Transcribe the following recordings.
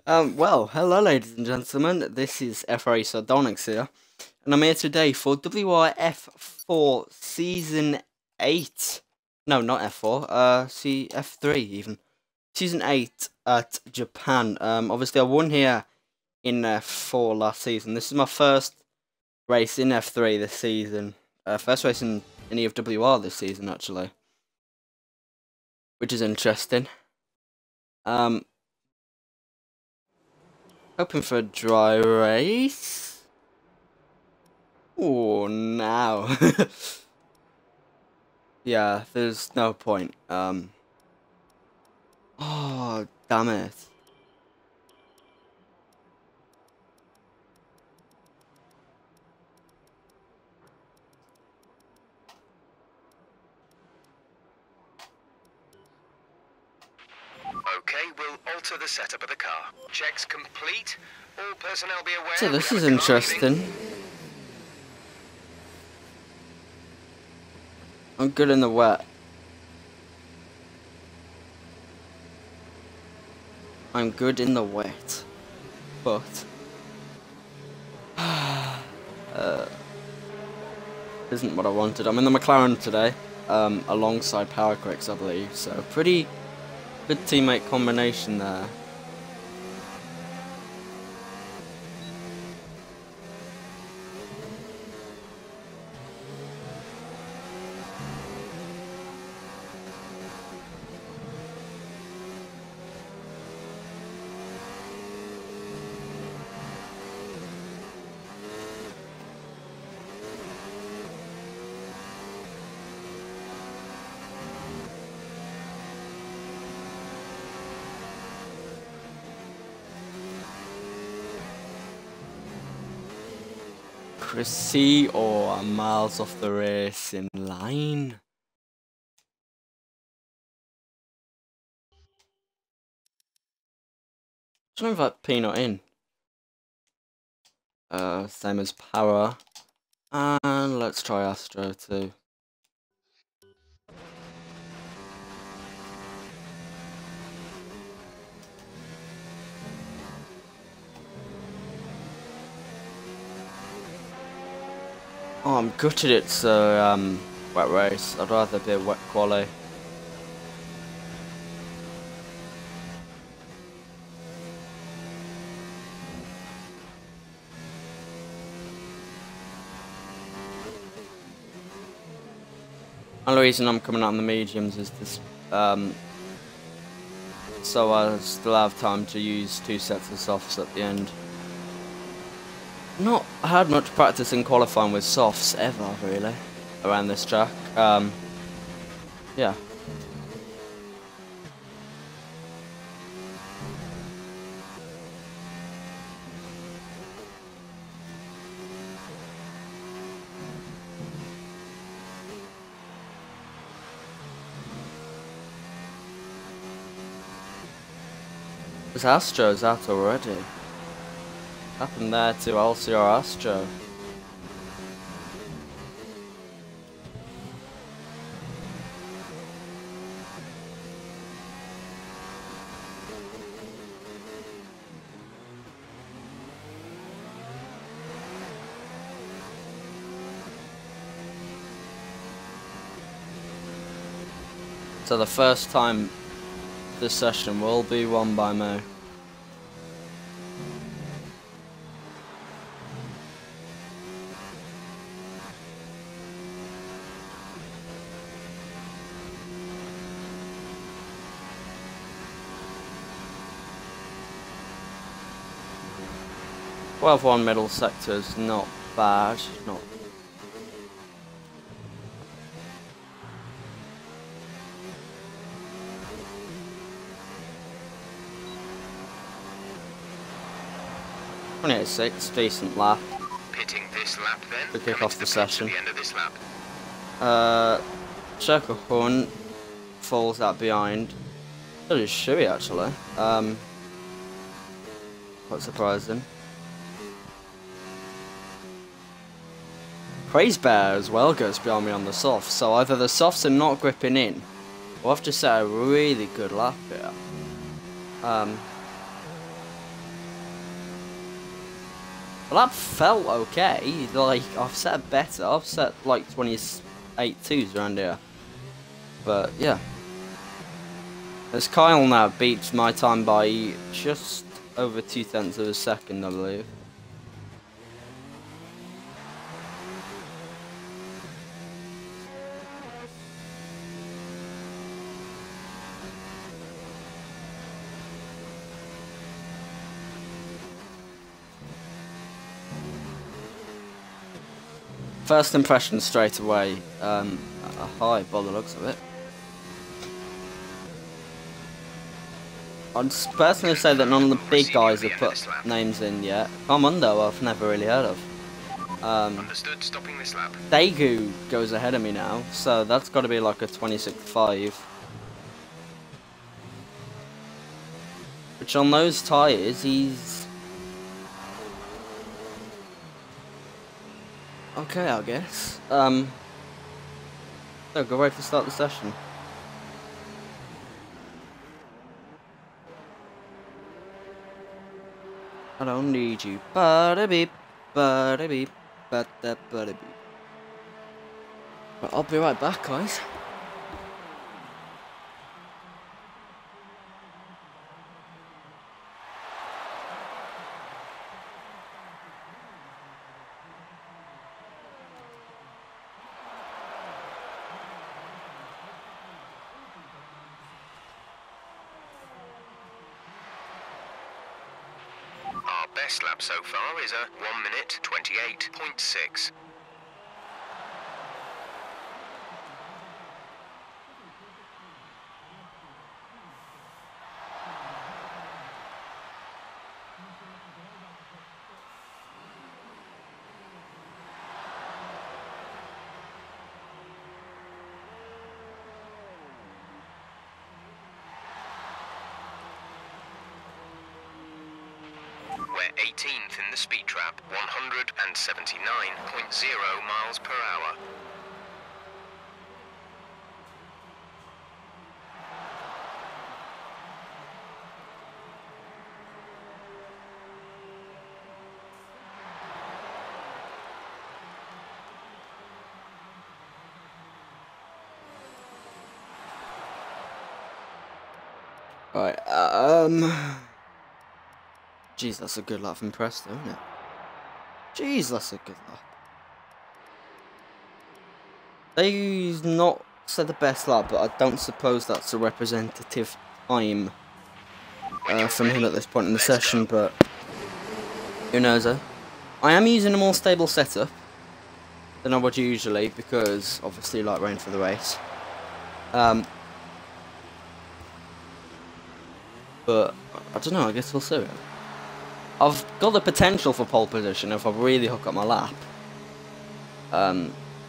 Well, hello ladies and gentlemen, this is F3 S8 here, and I'm here today for WOR F4 Season 8. No, not F4, F3 even. Season 8 at Japan. Obviously I won here in F4 last season. This is my first race in F3 this season. First race in any of WR this season, actually. Which is interesting. Hoping for a dry race. Oh, no. Yeah, there's no point. Oh, damn it. Okay, we'll alter the setup of the car. Checks complete. All personnel be aware. So this is interesting. I'm good in the wet. I'm good in the wet. But isn't what I wanted. I'm in the McLaren today, alongside Power Quicks, I believe. So pretty good teammate combination there. Chrissy or miles off the race in line. Try and invite Peanut in. Same as Power. And let's try Astro too. Oh, I'm gutted it's a wet race. I'd rather be a wet quali. Only reason I'm coming out on the mediums is this, so I still have time to use 2 sets of softs at the end. Not had much practice in qualifying with softs ever, really, around this track. Yeah. This Astro's out already. Happened there to LCR Astro. So the first time this session will be won by me. One middle sector is not bad, not. .28.6, decent lap. Pitting this lap then. To kick off the session. The end of this lap. Circle Hunt falls out behind. So does Shui actually. Quite surprising. Praise Bear as well goes behind me on the softs, so either the softs are not gripping in, or I've just set a really good lap here. The lap felt okay. Like, I've set it better. I've set like 28.2s around here. But yeah. As Kyle now beats my time by just over 0.2 of a second, I believe. First impression straight away, a high by the looks of it. I'd personally say that none of the big guys have put names in yet. Carmundo I've never really heard of. Understood, stopping this lap. Daegu goes ahead of me now, so that's got to be like a 26.5. Which on those tyres, he's... okay, I guess. So, go ready to start the session. I don't need you. Ba-da-beep, ba-da-beep, ba-da-ba-da-beep. But I'll be right back, guys. Our best lap so far is a 1 minute 28.6. We're 18th in the speed trap, 179.0 miles per hour. Right, jeez, that's a good lap from Presto, isn't it? Jeez, that's a good lap. They've not said the best lap, but I don't suppose that's a representative time from him at this point in the session, but who knows, eh? I am using a more stable setup than I would usually, because obviously like rain for the race. But I don't know, I guess we'll see. I've got the potential for pole position if I really hook up my lap.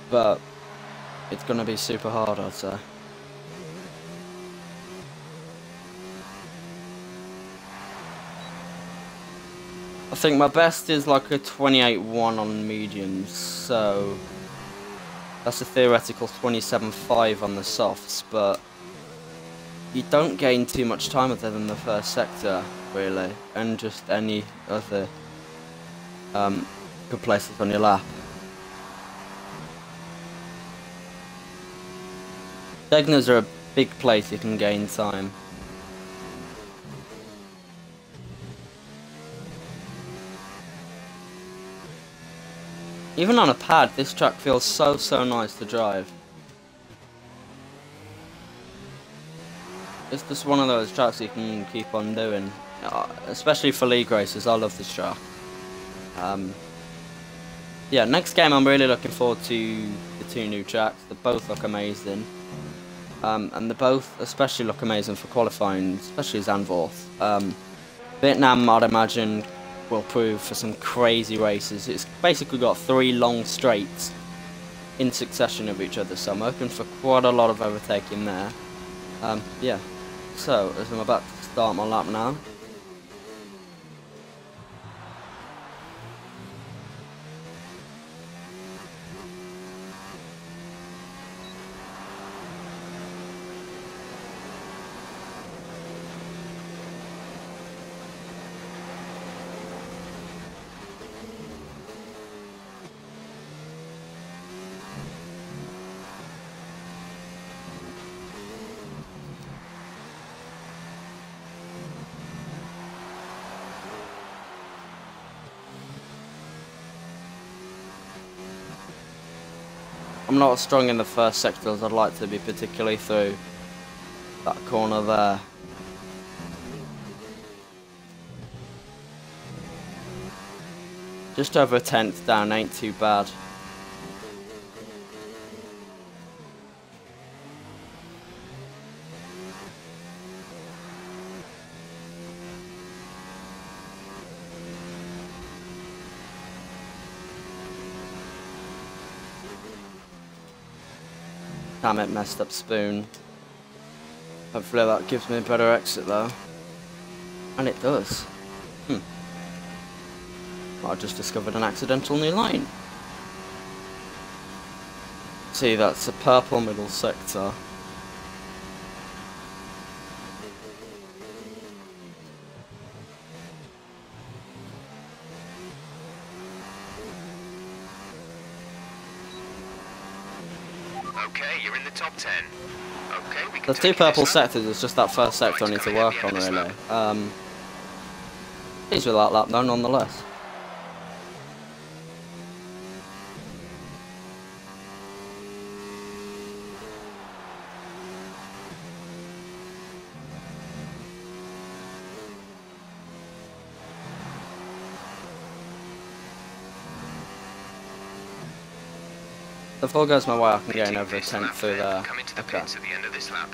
But it's gonna be super hard, I'd say. I think my best is like a 28.1 on mediums, so that's a theoretical 27.5 on the softs, but you don't gain too much time other than the first sector, really, and just any other good places on your lap. Degnas are a big place you can gain time. Even on a pad, this track feels so nice to drive. It's just one of those tracks you can keep on doing, especially for league races. I love this track. Yeah, next game I'm really looking forward to the two new tracks. They both look amazing, and they both especially look amazing for qualifying, especially Zandvoort. Vietnam, I'd imagine, will prove for some crazy races. It's basically got 3 long straights in succession of each other, so I'm hoping for quite a lot of overtaking there. Yeah. So, as I'm about to start my lap now. I'm not strong in the first sector as I'd like to be, particularly through that corner there. Just over a tenth down ain't too bad. Damn it, messed up spoon. Hopefully that gives me a better exit though. And it does. I just discovered an accidental new line. See, that's a purple middle sector. Okay, you're in the top 10. Okay, we can There's two take purple this up. sectors, it's just that first sector I need to work on really. Pleased with that lap though, nonetheless. If all goes my way, I can get in over a tenth through there. Come into the Okay. pits at the end of this lap.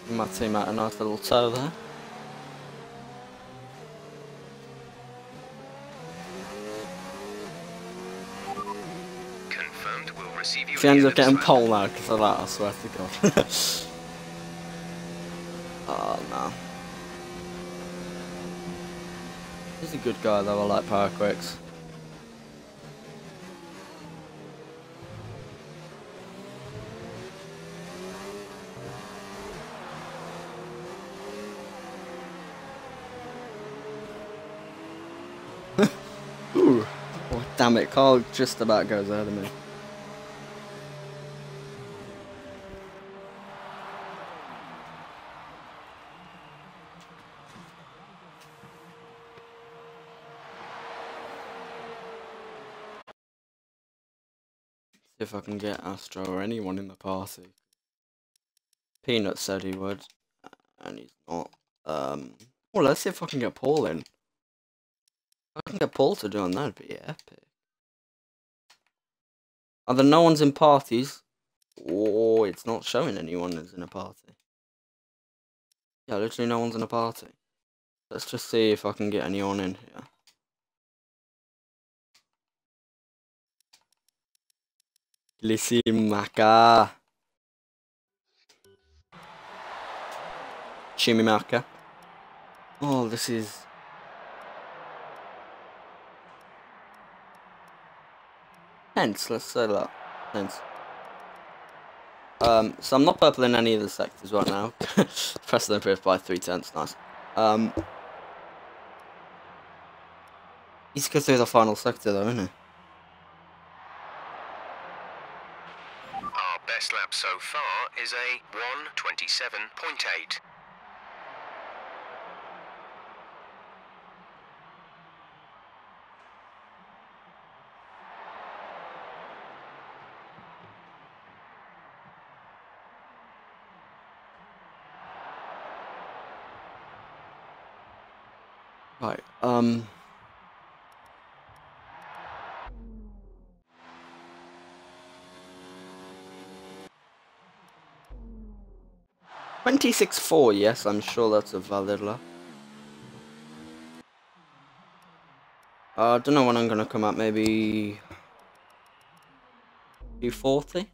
My team out a nice little toe there. Confirmed, we'll receive you If he ends up at the end getting of this lap. pole now because of that, I swear to God. Oh no. He's a good guy though, I like Power Quicks. Ooh. Oh, damn it, Carl just about goes ahead of me. See if I can get Astro or anyone in the party. Peanut said he would, and he's not. Well, let's see if I can get Paul in. If I can get Paul to join, that'd be epic. Either no one's in parties, or it's not showing anyone is in a party. Yeah, literally no one's in a party. Let's just see if I can get anyone in here. Lissimaka. Chimimaka. Oh, this is... Hence, let's say that. Hence. So I'm not purple in any of the sectors right now. Press the improved by 3/10, nice. He's go through the final sector though, isn't he? Our best lap so far is a 1:27.8. Right, 26.4, yes, I'm sure that's a valid lap. I don't know when I'm gonna come out, maybe 240?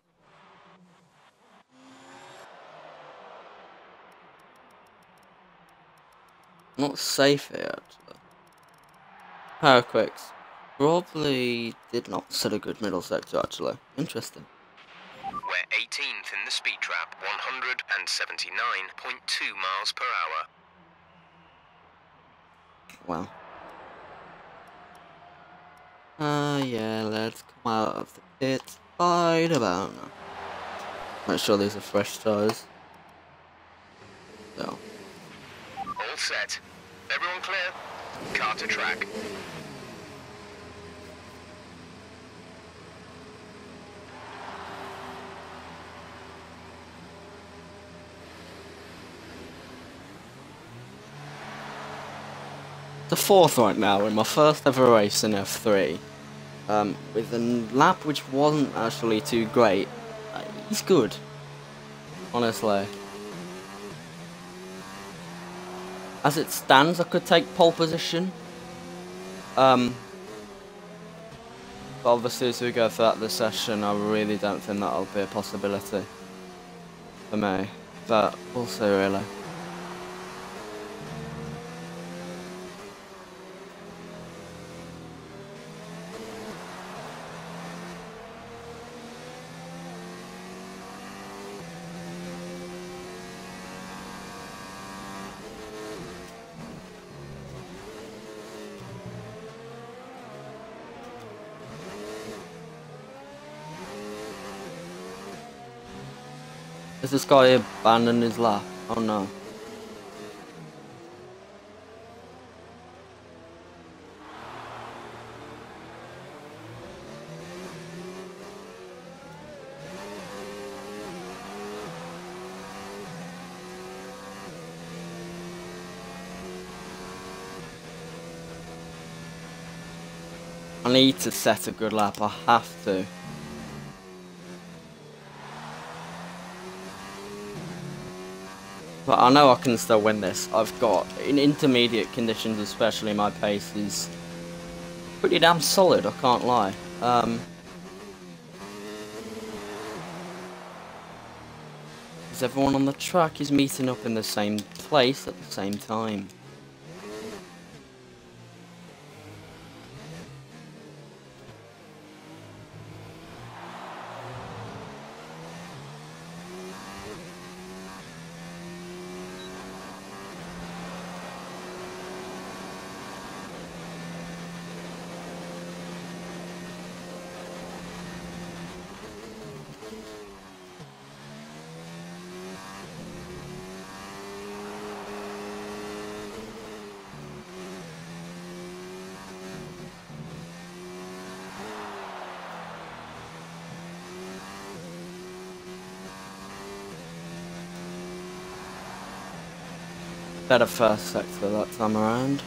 Not safe here, actually. Power Quicks. Probably did not set a good middle sector, actually. Interesting. within the speed trap, 179.2 miles per hour. Well. Yeah, let's come out of the pit right about now. Make sure these are fresh tyres. So. All set. Everyone clear? Car to track. The fourth right now in my first ever race in F3, with a lap which wasn't actually too great. He's good, honestly. As it stands, I could take pole position. But obviously as we go throughout the session, I really don't think that'll be a possibility for me. But we'll see, really. Has this guy abandoned his lap? Oh no. I need to set a good lap, I have to. But I know I can still win this. I've got, in intermediate conditions especially, my pace is pretty damn solid, I can't lie. Because everyone on the track is meeting up in the same place at the same time. Better first sector that time around.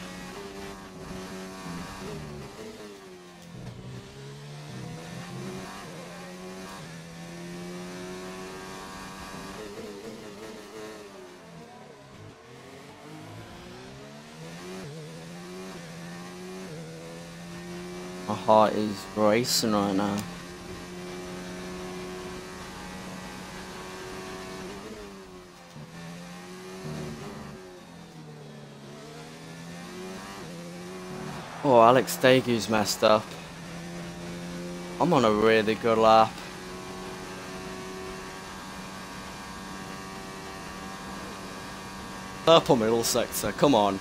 My heart is racing right now. Oh, Alex Dagu's messed up. I'm on a really good lap. Purple middle sector, come on.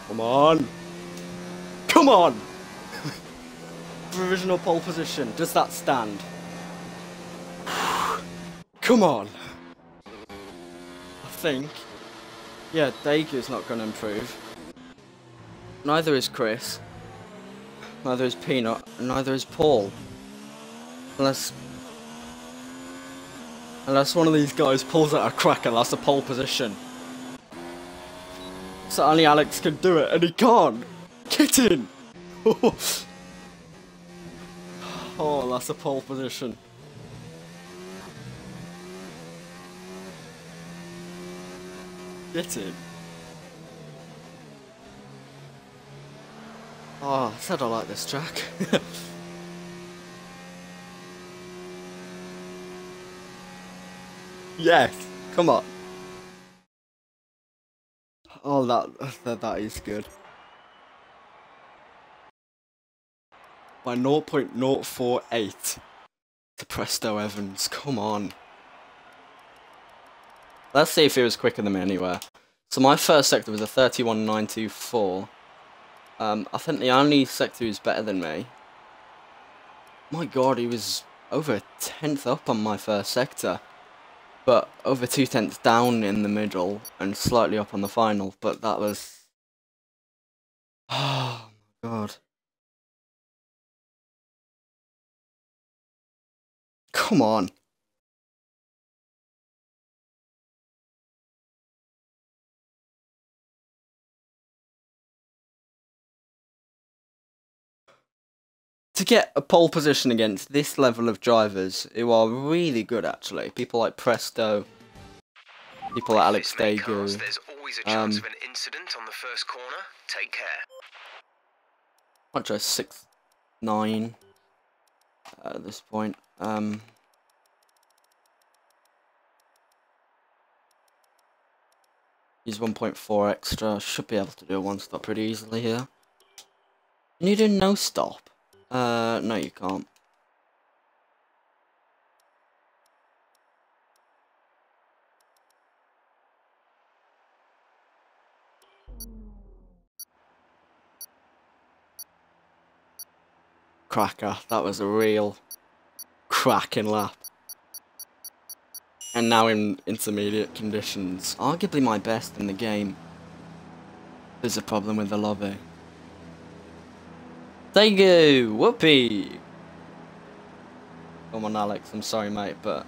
Come on. Come on! Provisional pole position, does that stand? Come on! I think. Yeah, Dagu's not going to improve. Neither is Chris. Neither is Peanut. And neither is Paul. Unless one of these guys pulls out a crack and that's a pole position. So only Alex can do it, and he can't! Get in! Oh, that's a pole position. Get in. Oh, I said I like this track. Yes, come on. Oh, Oh, that is good. By 0.048 to Presto Evans. Come on. Let's see if he was quicker than me anywhere. So my first sector was a 31.924. I think the only sector who's better than me. My god, he was over a tenth up on my first sector. But over 2/10 down in the middle and slightly up on the final. But that was... Oh my god. Come on. To get a pole position against this level of drivers, who are really good actually, people like Presto, people like Alex Daegu. There's always a chance of an incident on the first corner. Take care. Not just 6.9 at this point. Use 1.4 extra. Should be able to do a one stop pretty easily here. Can you do no stop? No, you can't. Cracker. That was a real cracking lap. And now in intermediate conditions, arguably my best in the game. There's a problem with the lobby. Daegu! Whoopee! Come on, Alex. I'm sorry, mate, but...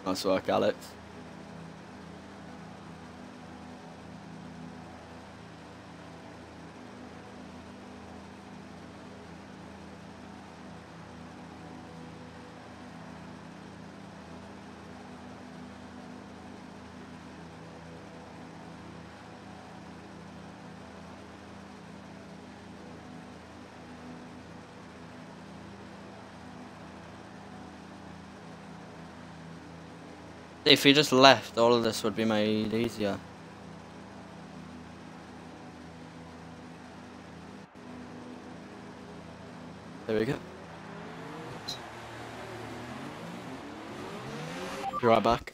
Nice work, Alex. If he just left, all of this would be made easier. There we go. Be right back.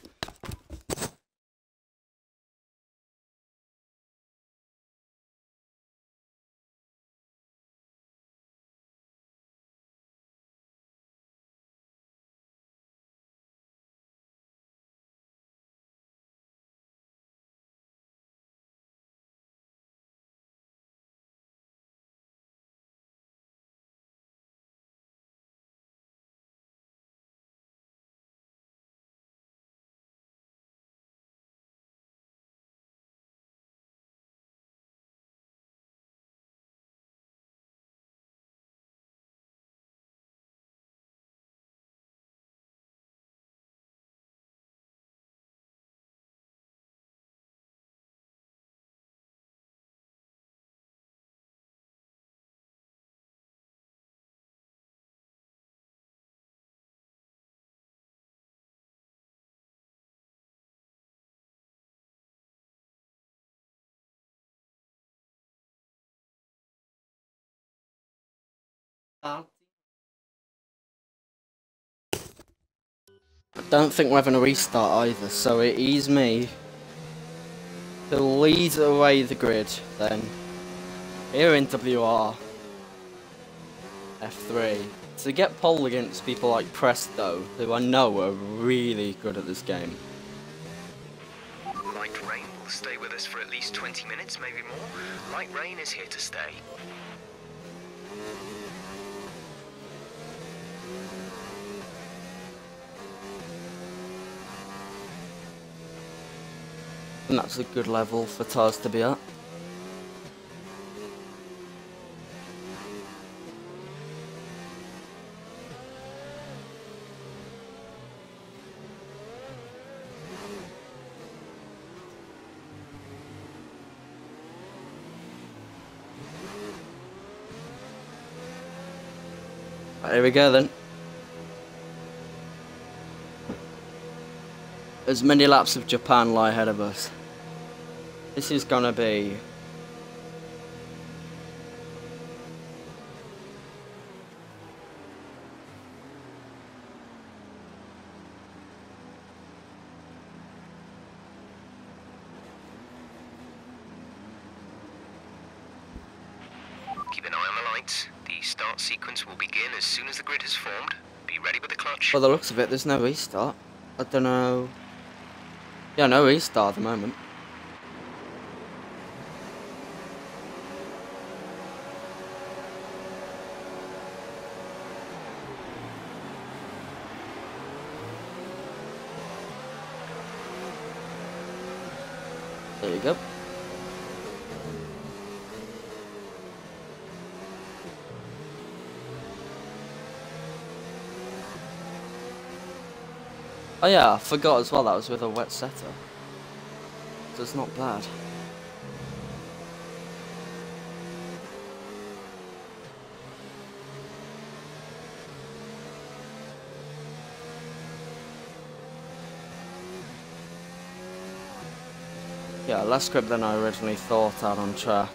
I don't think we're having a restart either, so it is me to lead away the grid then. Here in WOR F3. To get pole against people like Presto, who I know are really good at this game. Light rain will stay with us for at least 20 minutes, maybe more. Light rain is here to stay. And that's a good level for Tars to be at. Here we go then. As many laps of Japan lie ahead of us. This is gonna be... Keep an eye on the lights. The start sequence will begin as soon as the grid has formed. Be ready with the clutch. By the looks of it, there's no restart. I don't know... Yeah, no restart at the moment. There you go. Oh yeah, I forgot as well that was with a wet setter. So it's not bad. Yeah, less grip than I originally thought out on track.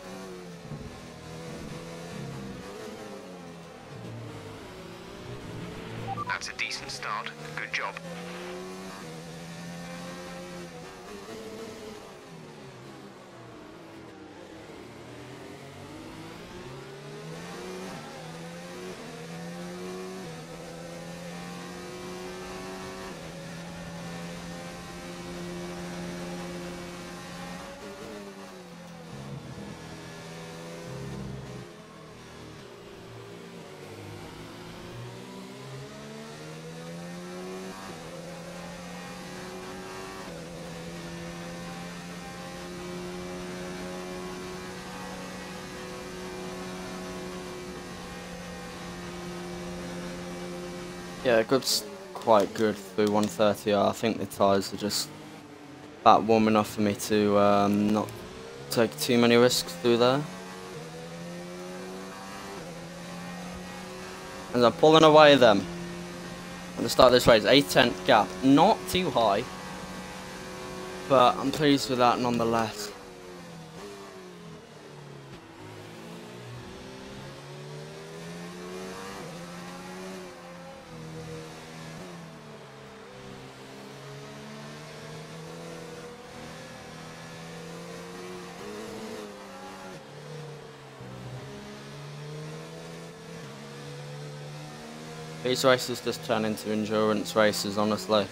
That's a decent start. Good job. Yeah, grip's quite good through 130R. I think the tyres are just about warm enough for me to not take too many risks through there. And I'm pulling away them. At the start of this race, 8/10 gap. Not too high, but I'm pleased with that nonetheless. These races just turn into endurance races, honestly.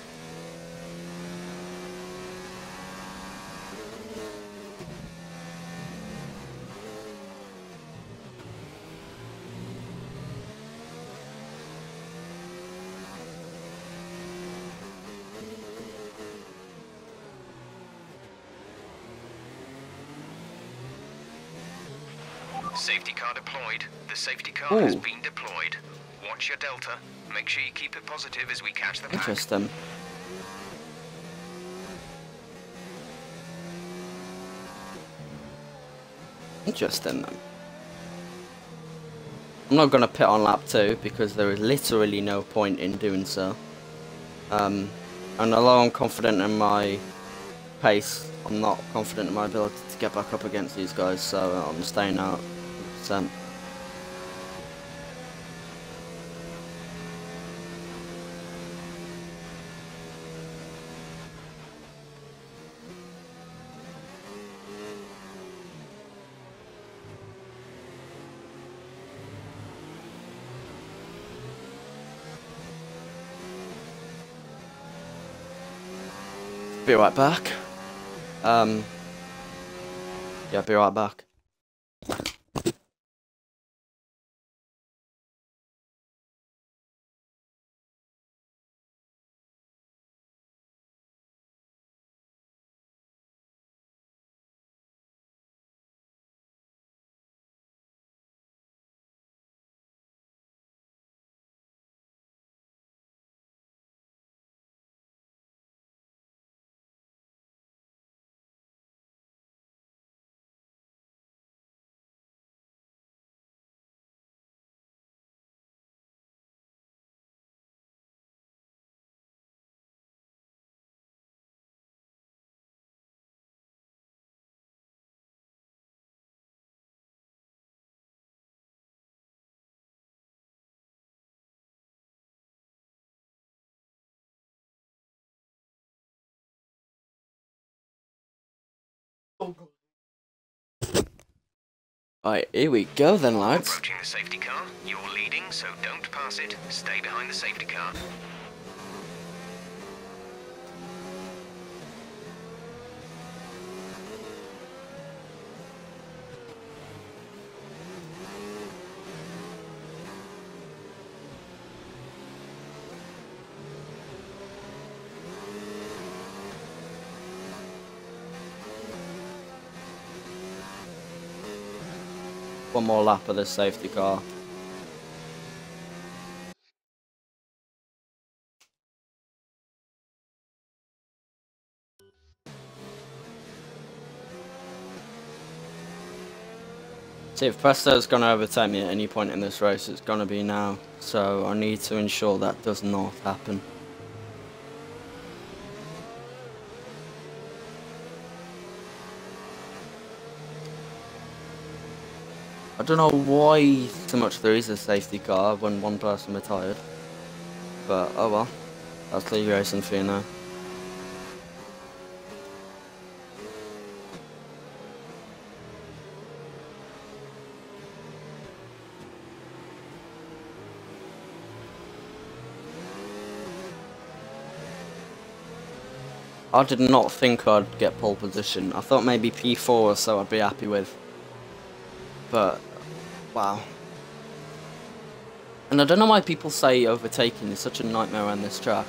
Safety car deployed. The safety car has been deployed. Watch your delta. Make sure you keep it positive as we catch the pack. Interesting. Interesting then. I'm not going to pit on lap 2 because there is literally no point in doing so. And although I'm confident in my pace, I'm not confident in my ability to get back up against these guys, so I'm staying out 100%. Be right back. Yeah, be right back. Alright, here we go then, lads. Approaching the safety car. You're leading, so don't pass it. Stay behind the safety car. One more lap of this safety car. See, if Presto's going to overtake me at any point in this race, it's going to be now. So I need to ensure that does not happen. I don't know why so much there is a safety car when one person retired. But, oh well. That's league racing for you now. I did not think I'd get pole position. I thought maybe P4 or so I'd be happy with. But, wow. And I don't know why people say overtaking is such a nightmare on this track.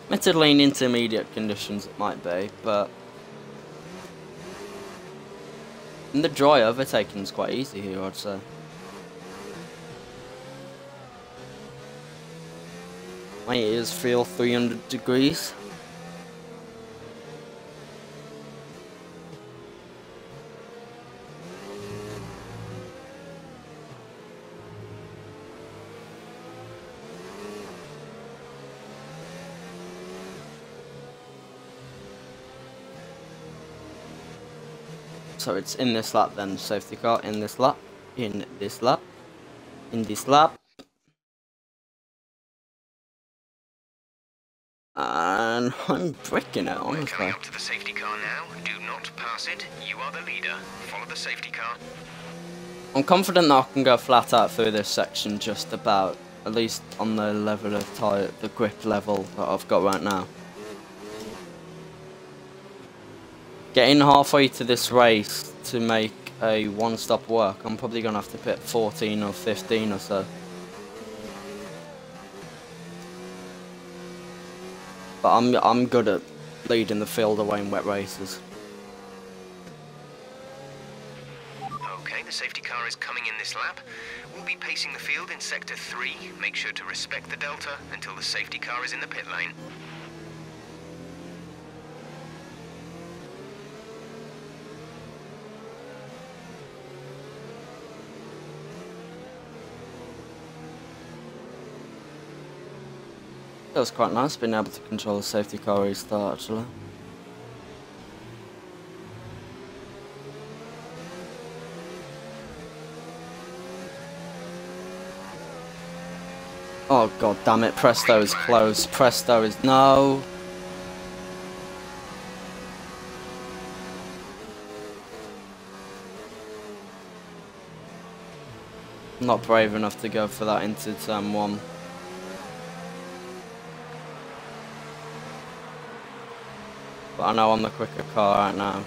Admittedly in intermediate conditions it might be, but in the dry overtaking is quite easy here, I'd say. My ears feel 300 degrees. So it's in this lap then, safety car, in this lap, in this lap, in this lap. And I'm bricking it, honestly. Coming up to the safety car now. Do not pass it. You are the leader. Follow the safety car. I'm confident that I can go flat out through this section just about, at least on the level of tyre, the grip level that I've got right now. Getting halfway to this race to make a one-stop work, I'm probably going to have to pit 14 or 15 or so. But I'm good at leading the field away in wet races. Okay, the safety car is coming in this lap. We'll be pacing the field in sector 3. Make sure to respect the delta until the safety car is in the pit lane. That was quite nice being able to control the safety car restart actually. Oh god damn it, Presto is close, Presto is... no! I'm not brave enough to go for that into turn 1. But I know I'm the quicker car right now.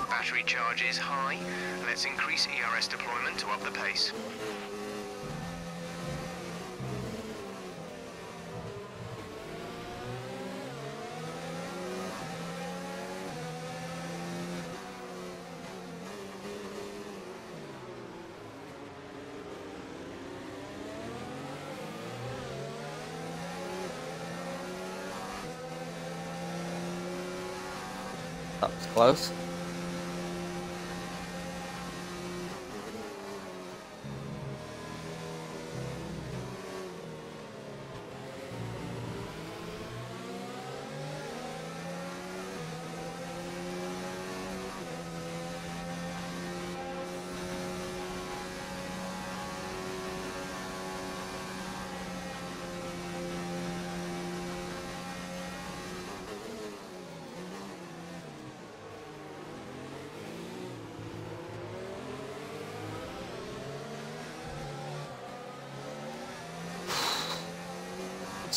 Battery charge is high. Let's increase ERS deployment to up the pace. That was close.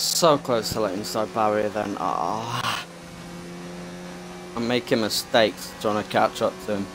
So close to letting inside barrier then. Ah, I'm making mistakes trying to catch up to him.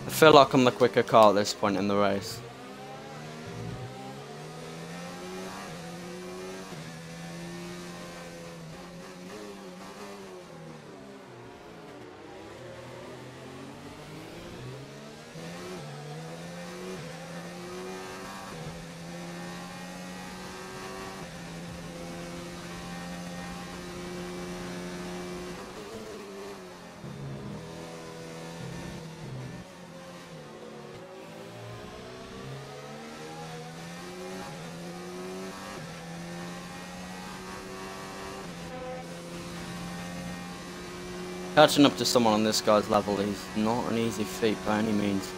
I feel like I'm the quicker car at this point in the race. Catching up to someone on this guy's level is not an easy feat by any means.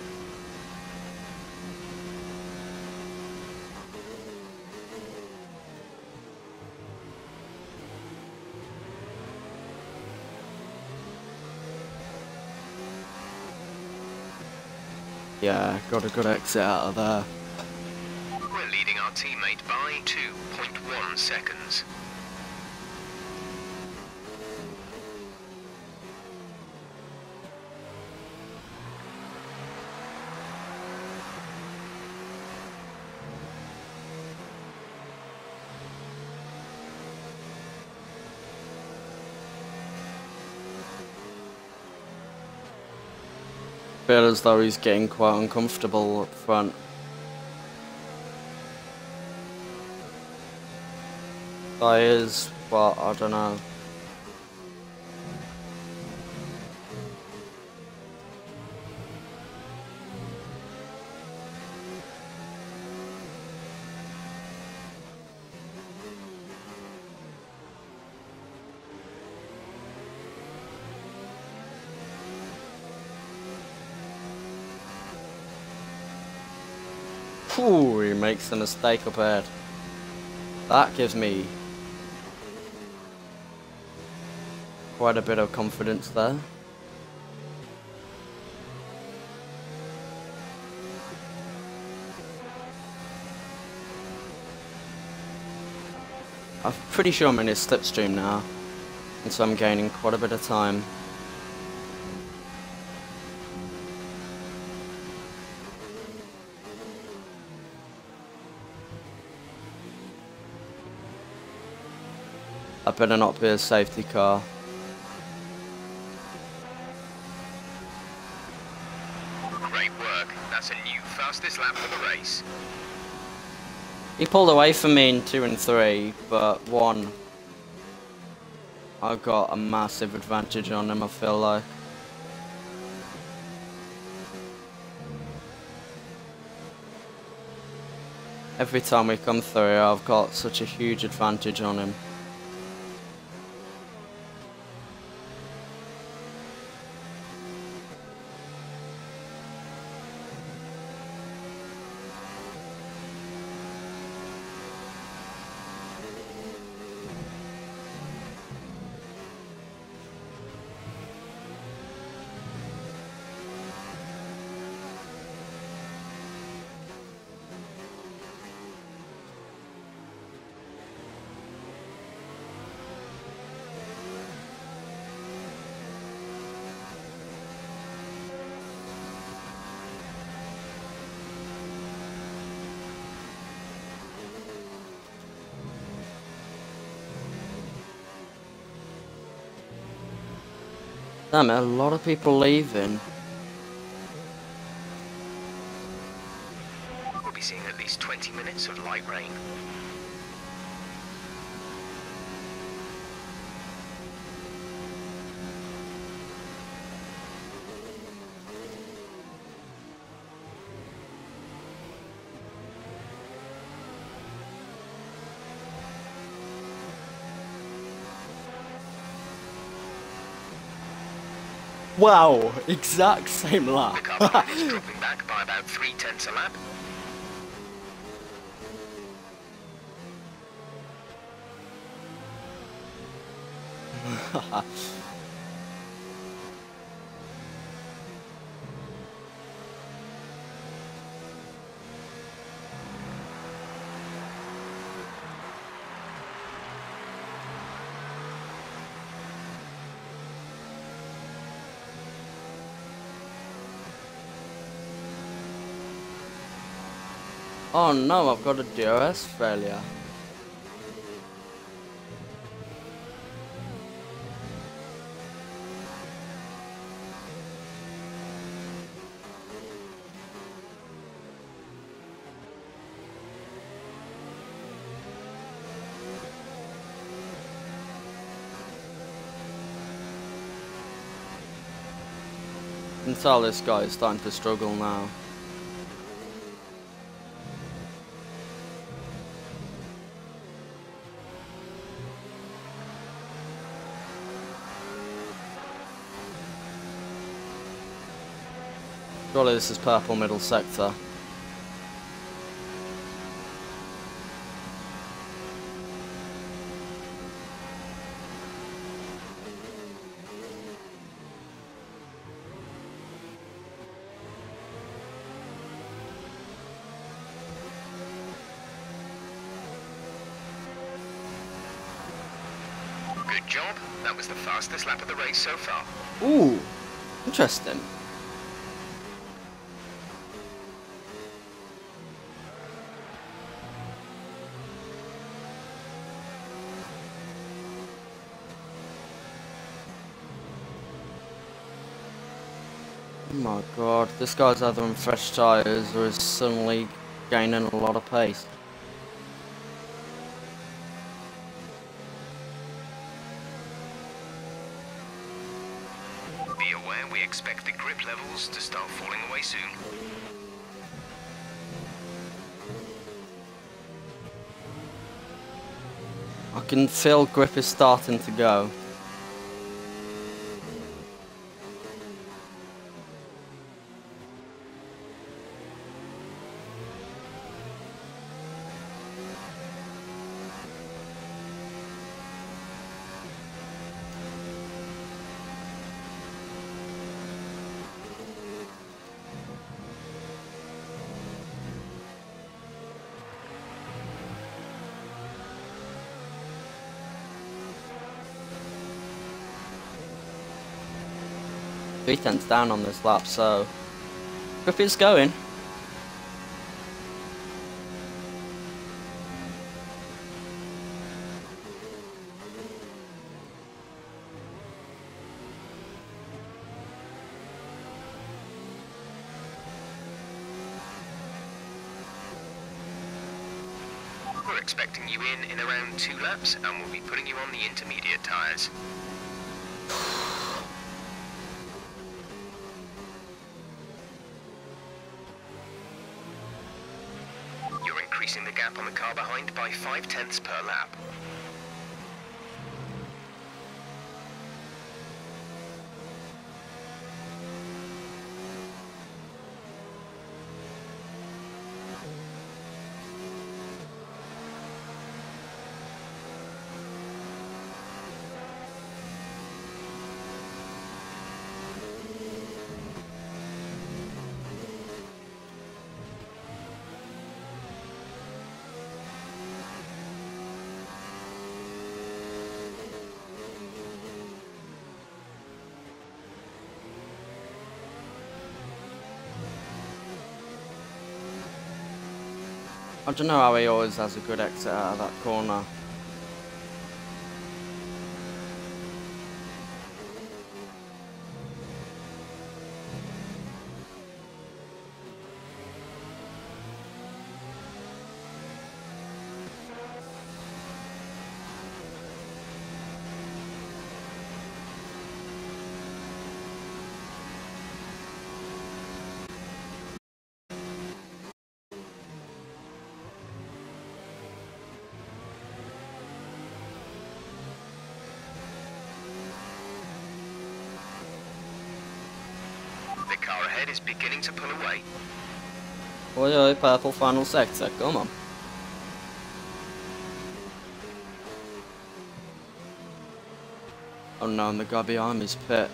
Yeah, got a good exit out of there. We're leading our teammate by 2.1 seconds. Feel as though he's getting quite uncomfortable up front. Tyres, but I don't know. Ooh, he makes a mistake up ahead. That gives me quite a bit of confidence there. I'm pretty sure I'm in his slipstream now, and so I'm gaining quite a bit of time. I better not be a safety car. Great work. That's a new fastest lap for the race. He pulled away from me in 2 and 3, but 1, I got a massive advantage on him, I feel like. Every time we come through, I've got such a huge advantage on him. Damn it, a lot of people leaving. We'll be seeing at least 20 minutes of light rain. Wow, exact same The lap. car behind is dropping back by about 3/10 a lap. Oh no, I've got a DRS failure. You can tell this guy is starting to struggle now. Surely this is purple middle sector. Good job. That was the fastest lap of the race so far. Ooh, interesting. Oh my god, this guy's either on fresh tyres or is suddenly gaining a lot of pace. Be aware we expect the grip levels to start falling away soon. I can feel grip is starting to go. V10's down on this lap, so grip is going. We're expecting you in around 2 laps, and we'll be putting you on the intermediate tyres. You're increasing the gap on the car behind by 5/10 per lap. I don't know how he always has a good exit out of that corner. ahead is beginning to pull away. Oi, oi, purple final sector, come on. Oh no, and the guy behind me's pit.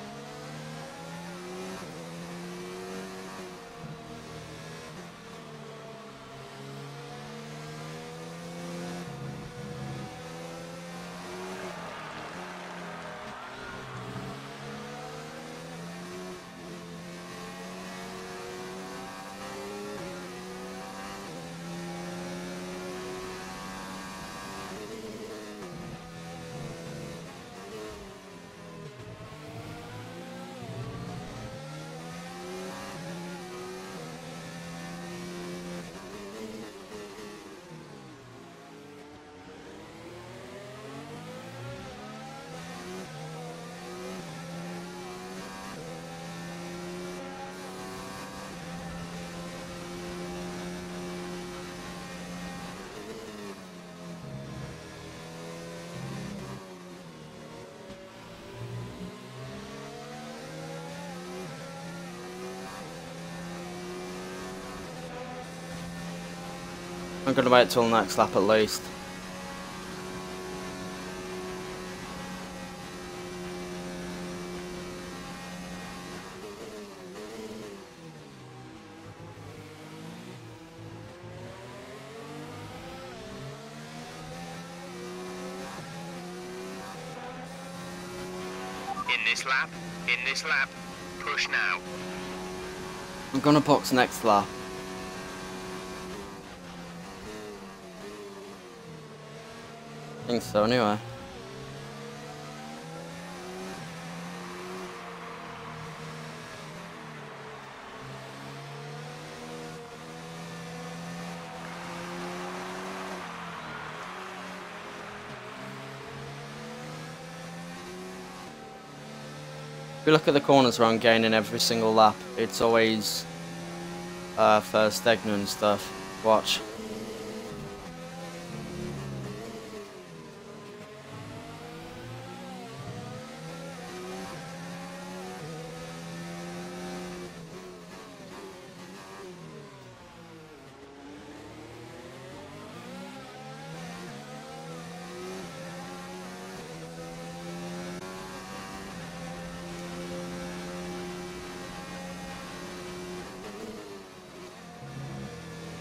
I'm gonna wait till next lap at least. In this lap, push now. I'm gonna box next lap. I think so anyway. If you look at the corners where I'm gaining every single lap, it's always first Stegner and stuff. Watch.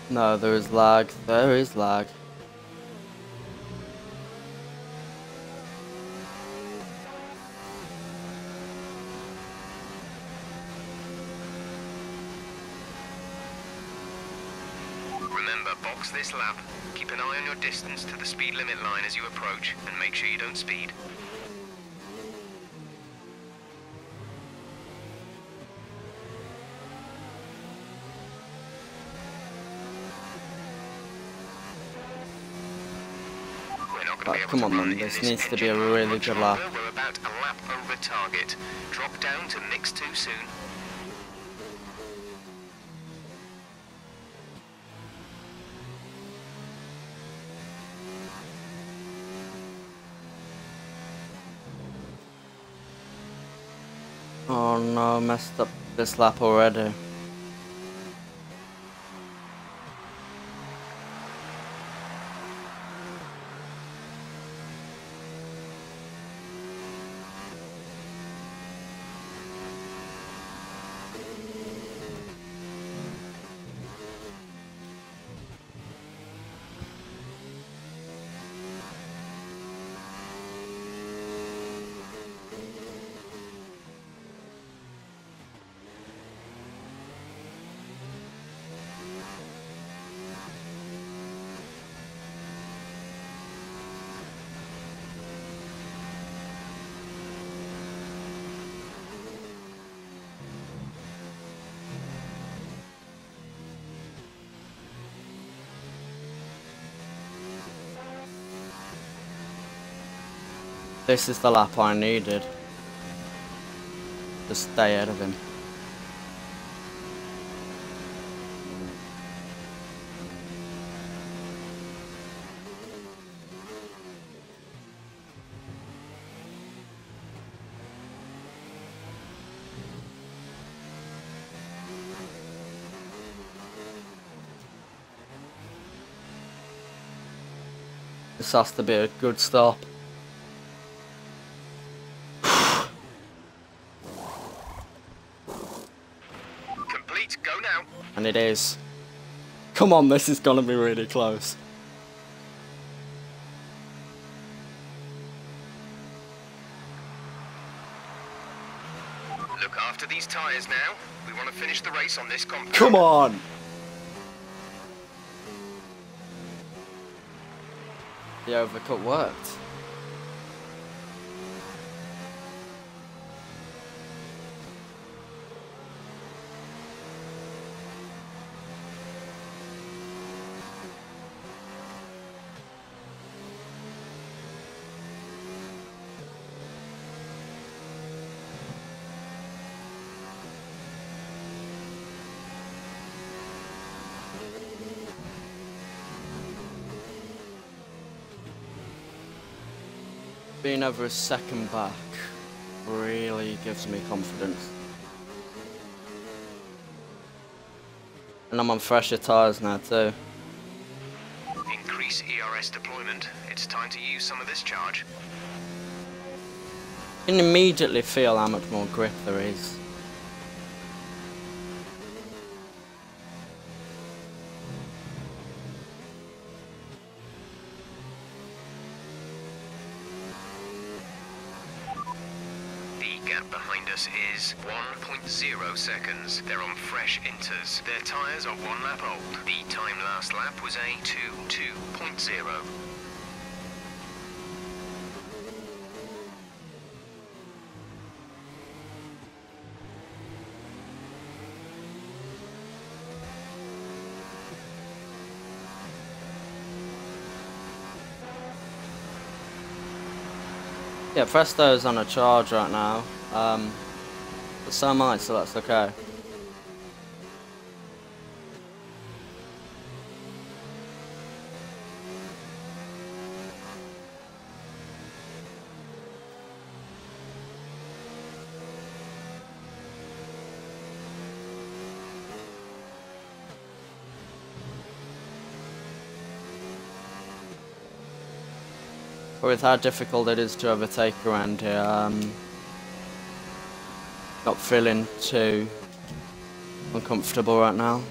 No, there is lag. There is lag. Remember, box this lap. Keep an eye on your distance to the speed limit line as you approach, and make sure you don't speed. Come on then, this needs to be a really good lap. We're about a lap over target. Drop down to mix too soon. Oh no, messed up this lap already. This is the lap I needed to stay ahead of him. This has to be a good stop. Complete, go now. And it is. Come on, this is gonna be really close. Look after these tyres now. We want to finish the race on this compound. Come on! The overcut worked. Being over a second back really gives me confidence. And I'm on fresher tyres now too. Increase ERS deployment. It's time to use some of this charge. You can immediately feel how much more grip there is. The gap behind us is 1.0 seconds. They're on fresh inters. Their tyres are 1 lap old. The time last lap was a 2.0. Yeah, Presto's on a charge right now. But so am I, so that's okay. With how difficult it is to overtake around here, not feeling too uncomfortable right now.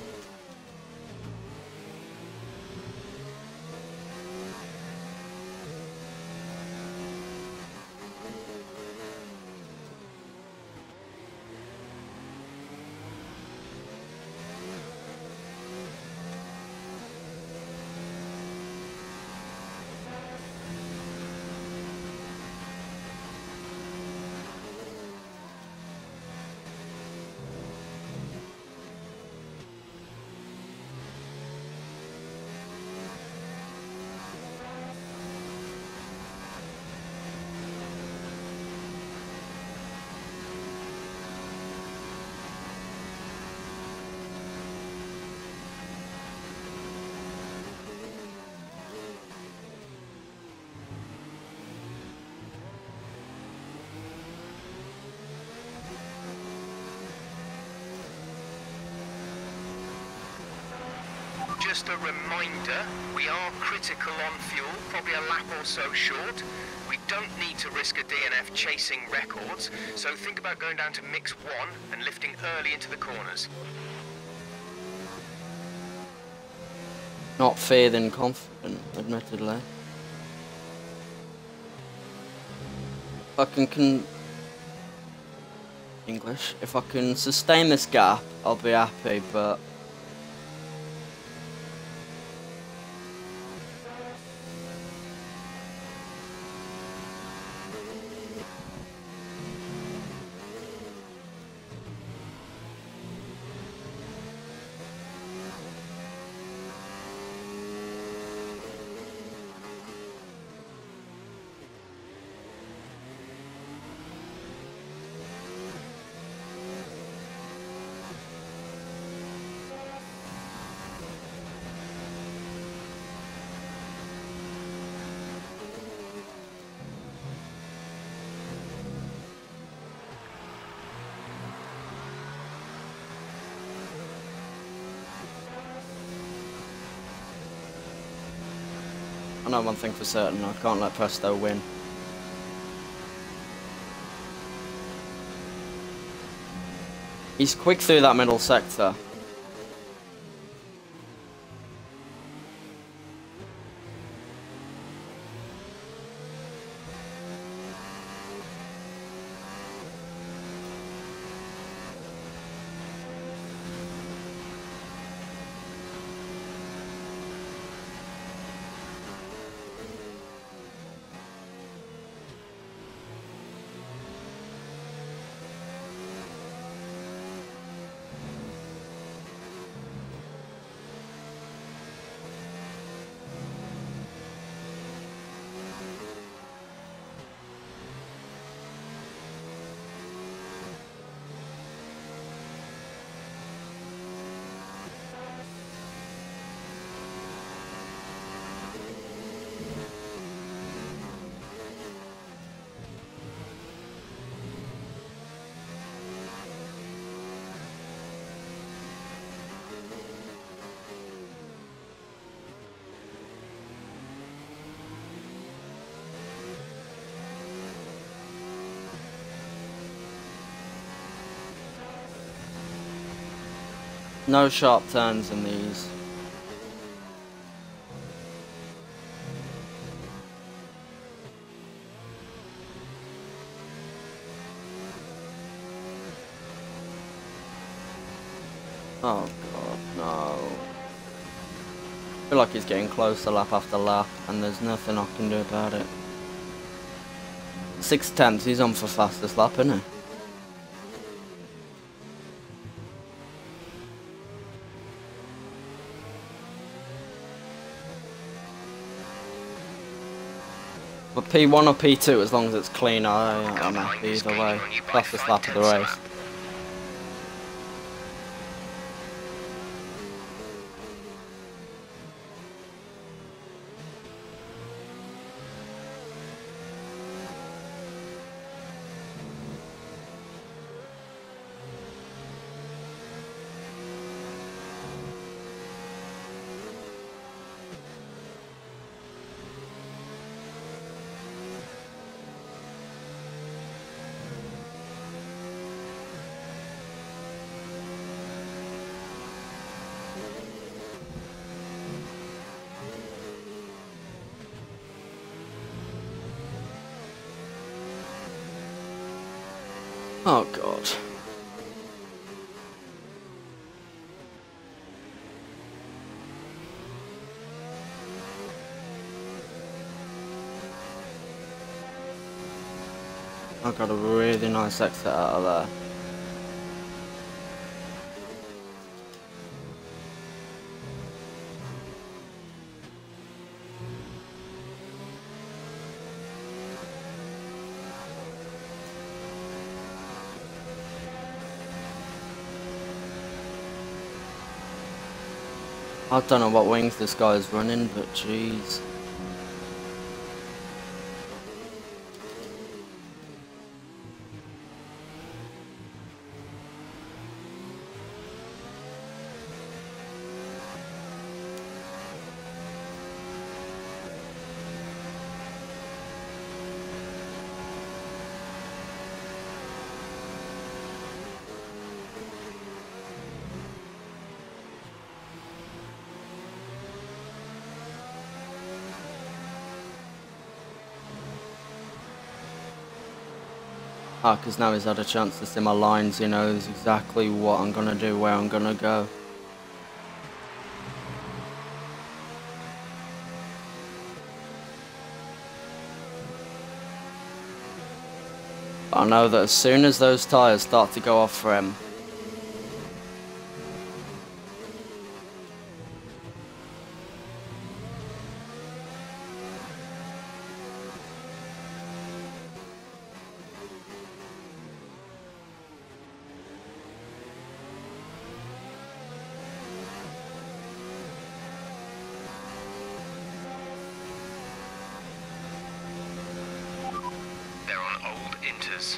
Just a reminder, we are critical on fuel, probably a lap or so short. We don't need to risk a DNF chasing records, so think about going down to mix 1 and lifting early into the corners. Not feeling confident, admittedly. If I can English. If I can sustain this gap, I'll be happy, but I know one thing for certain, I can't let Presto win. He's quick through that middle sector. No sharp turns in these. Oh god, no. I feel like he's getting closer lap after lap, and there's nothing I can do about it. 6/10, he's on for fastest lap, isn't he? But P1 or P2, as long as it's clean, I'm happy either way. Fastest lap of the race. Oh god. I got a really nice exit out of there. I don't know what wings this guy is running, but jeez. Ah, because now he's had a chance to see my lines, he knows exactly what I'm gonna do, where I'm gonna go. But I know that as soon as those tyres start to go off for him,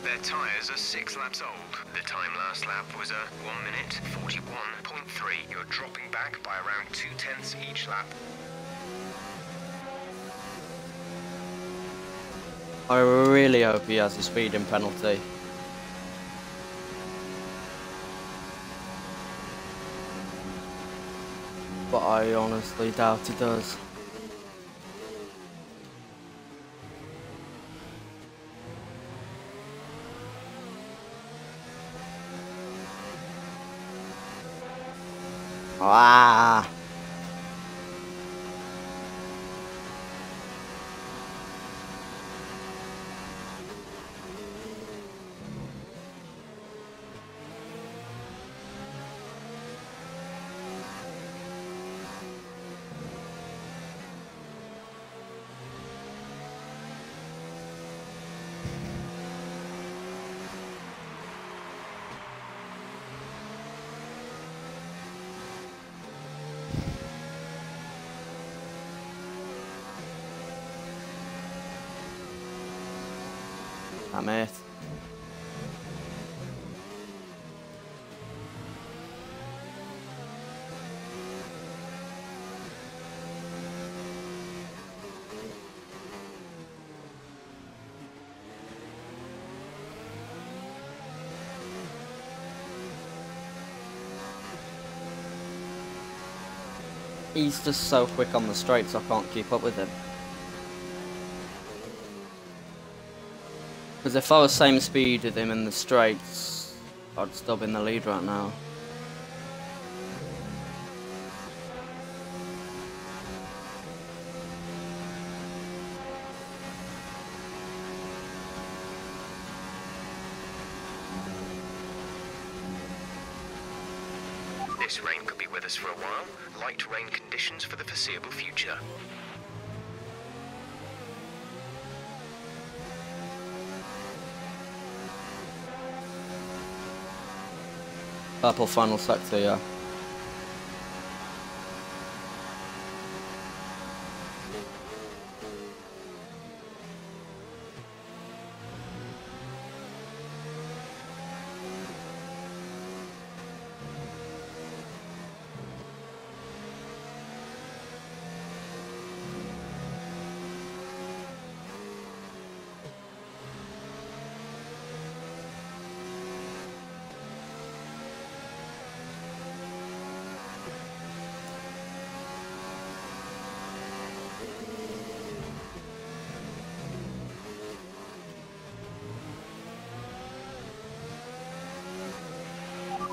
their tyres are 6 laps old. The time last lap was a 1 minute 41.3. You're dropping back by around 2/10 each lap. I really hope he has a speeding penalty. But I honestly doubt he does. Ah! Damn it. He's just so quick on the straights, I can't keep up with him. Because if I was same speed with him in the straights, I'd still be in the lead right now. This rain could be with us for a while. Light rain conditions for the foreseeable future. Purple final sector, yeah.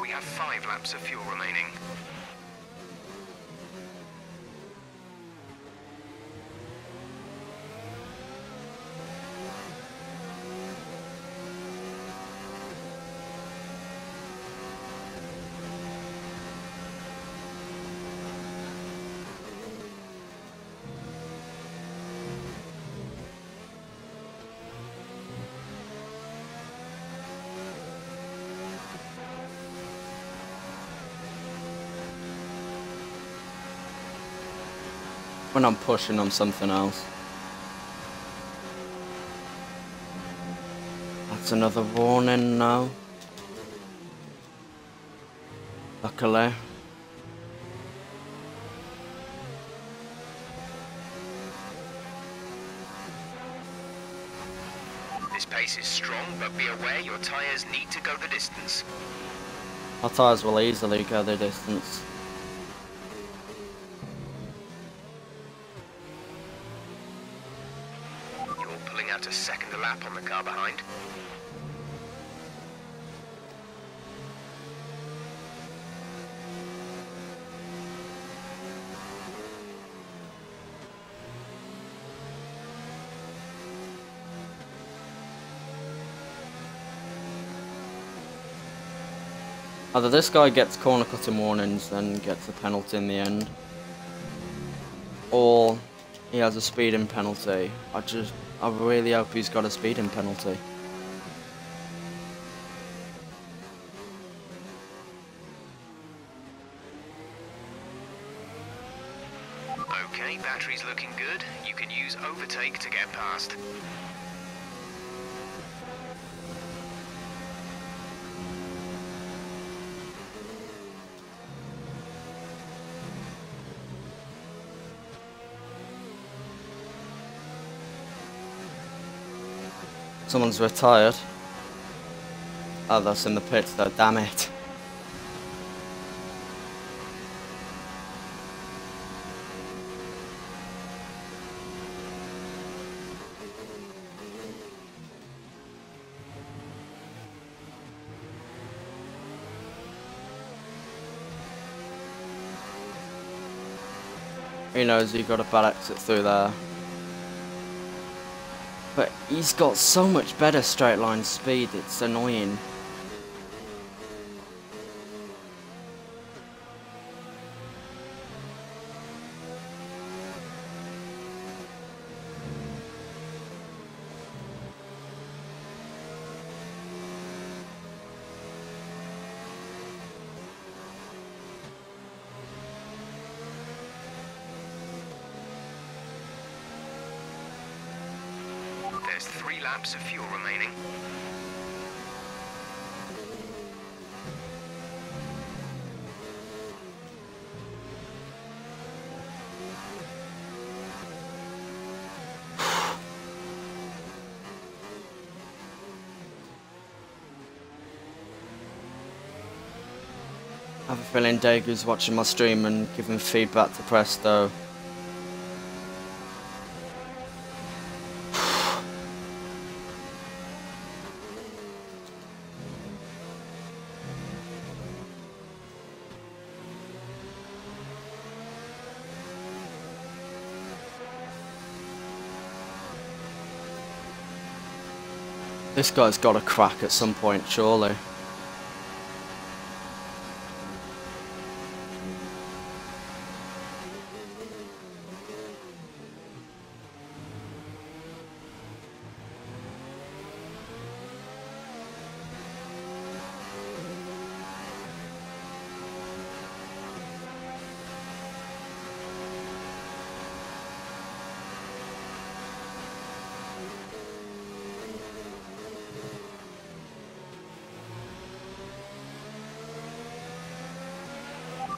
We have 5 laps of fuel remaining. When I'm pushing on something else. That's another warning now. Luckily. This pace is strong, but be aware your tyres need to go the distance. Our tyres will easily go the distance. You're pulling out a second lap on the car behind. Either this guy gets corner cutting warnings and gets a penalty in the end, or he has a speeding penalty. I really hope he's got a speeding penalty. Okay, battery's looking good. You can use overtake to get past. Someone's retired. Oh, that's in the pits though, damn it. He knows he got a bad exit through there. But he's got so much better straight line speed, it's annoying. There's 3 laps of fuel remaining. I have a feeling Dagu's watching my stream and giving feedback to Presto. This guy's got a crack at some point, surely.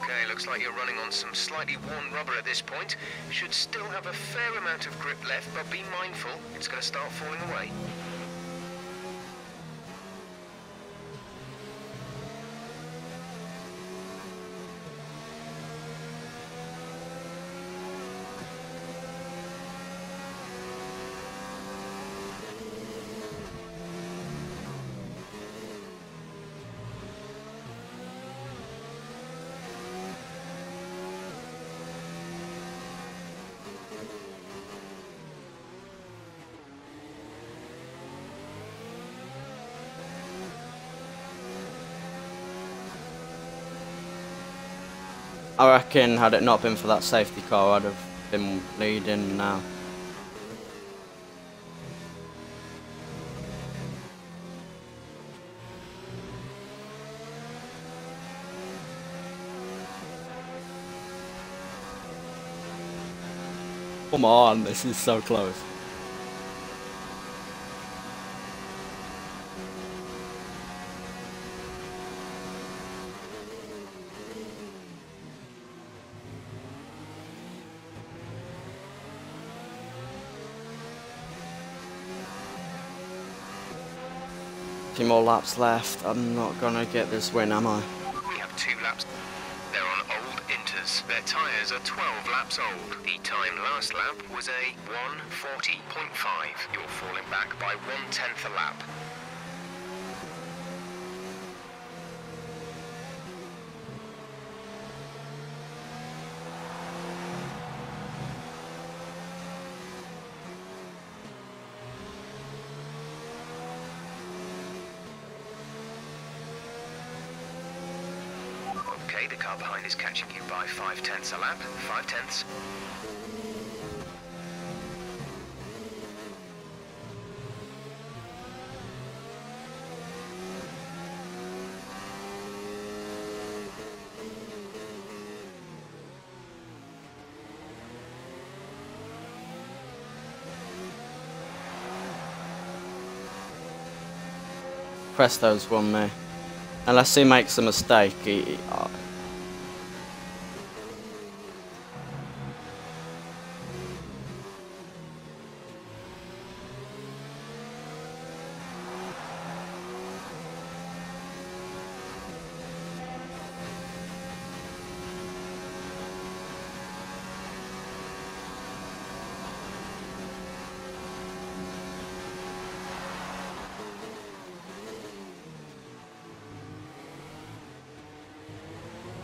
Okay, looks like you're running on some slightly worn rubber at this point. You should still have a fair amount of grip left, but be mindful, it's going to start falling away. I reckon had it not been for that safety car, I'd have been leading now. Come on, this is so close. Few more laps left. I'm not gonna get this win, am I? We have 2 laps. They're on old Inters. Their tyres are 12 laps old. The time last lap was a 1:40.5. You're falling back by 1/10 a lap. Okay, the car behind is catching you by 5/10 a lap. 5/10. Presto's won me. Unless he makes a mistake,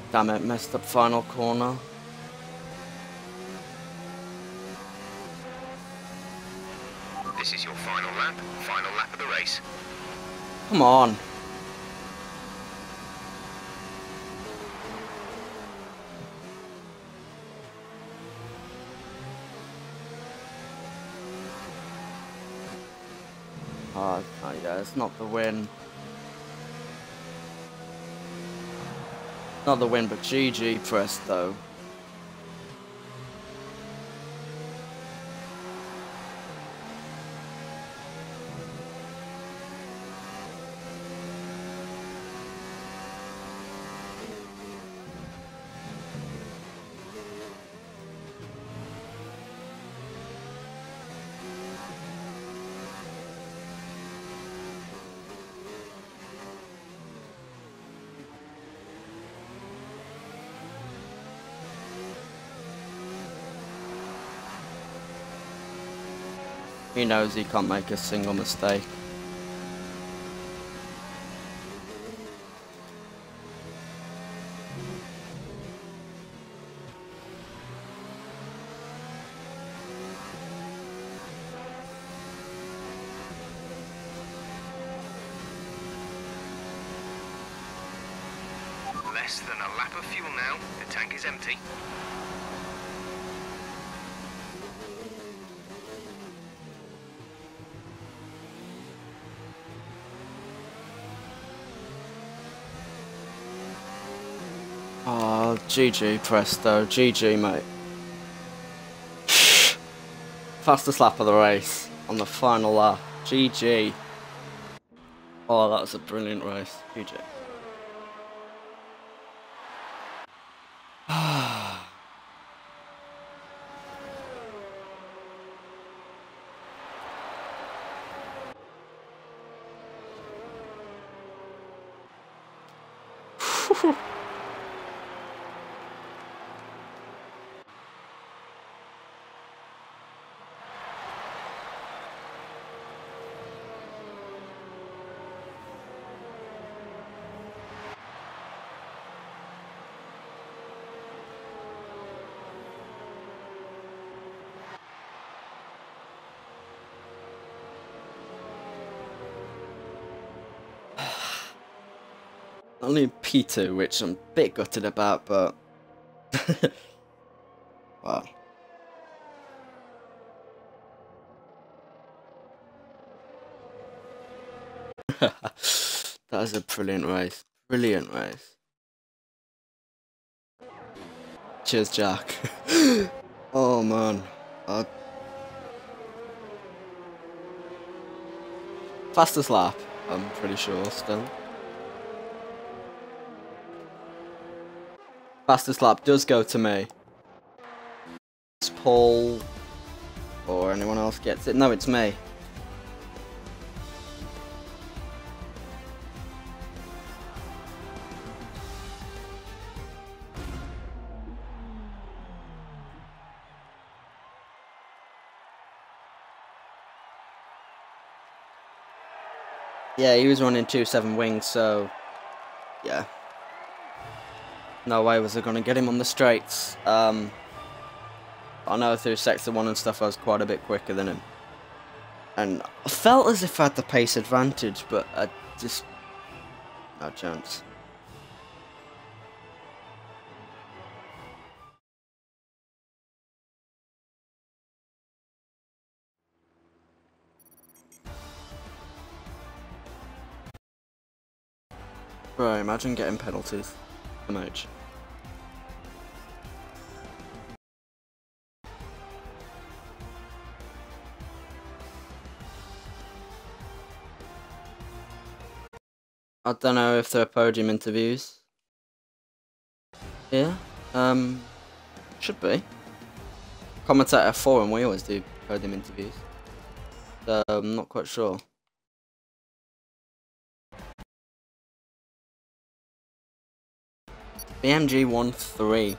Damn it, messed up final corner. This is your final lap of the race. Come on. Oh, yeah, it's not the win. Not the win, but GG Presto. He knows he can't make a single mistake. Less than a lap of fuel now. The tank is empty. Oh, GG Presto, GG mate. Fastest lap of the race on the final lap. GG. Oh, that was a brilliant race. GG. Only P2, which I'm a bit gutted about, but wow. That was a brilliant race. Brilliant race. Cheers, Jack. Oh man. Fastest lap, I'm pretty sure still. Fastest lap does go to me. It's Paul or anyone else gets it. No, it's me. Yeah, he was running 2.7 wings, so yeah. No way was I going to get him on the straights. I know through sector 1 and stuff I was quite a bit quicker than him. And I felt as if I had the pace advantage, but I just... no chance. Bro, imagine getting penalties. MH. I don't know if there are podium interviews. Yeah, should be. Commentator F4 and we always do podium interviews. So I'm not quite sure. BMG 1-3.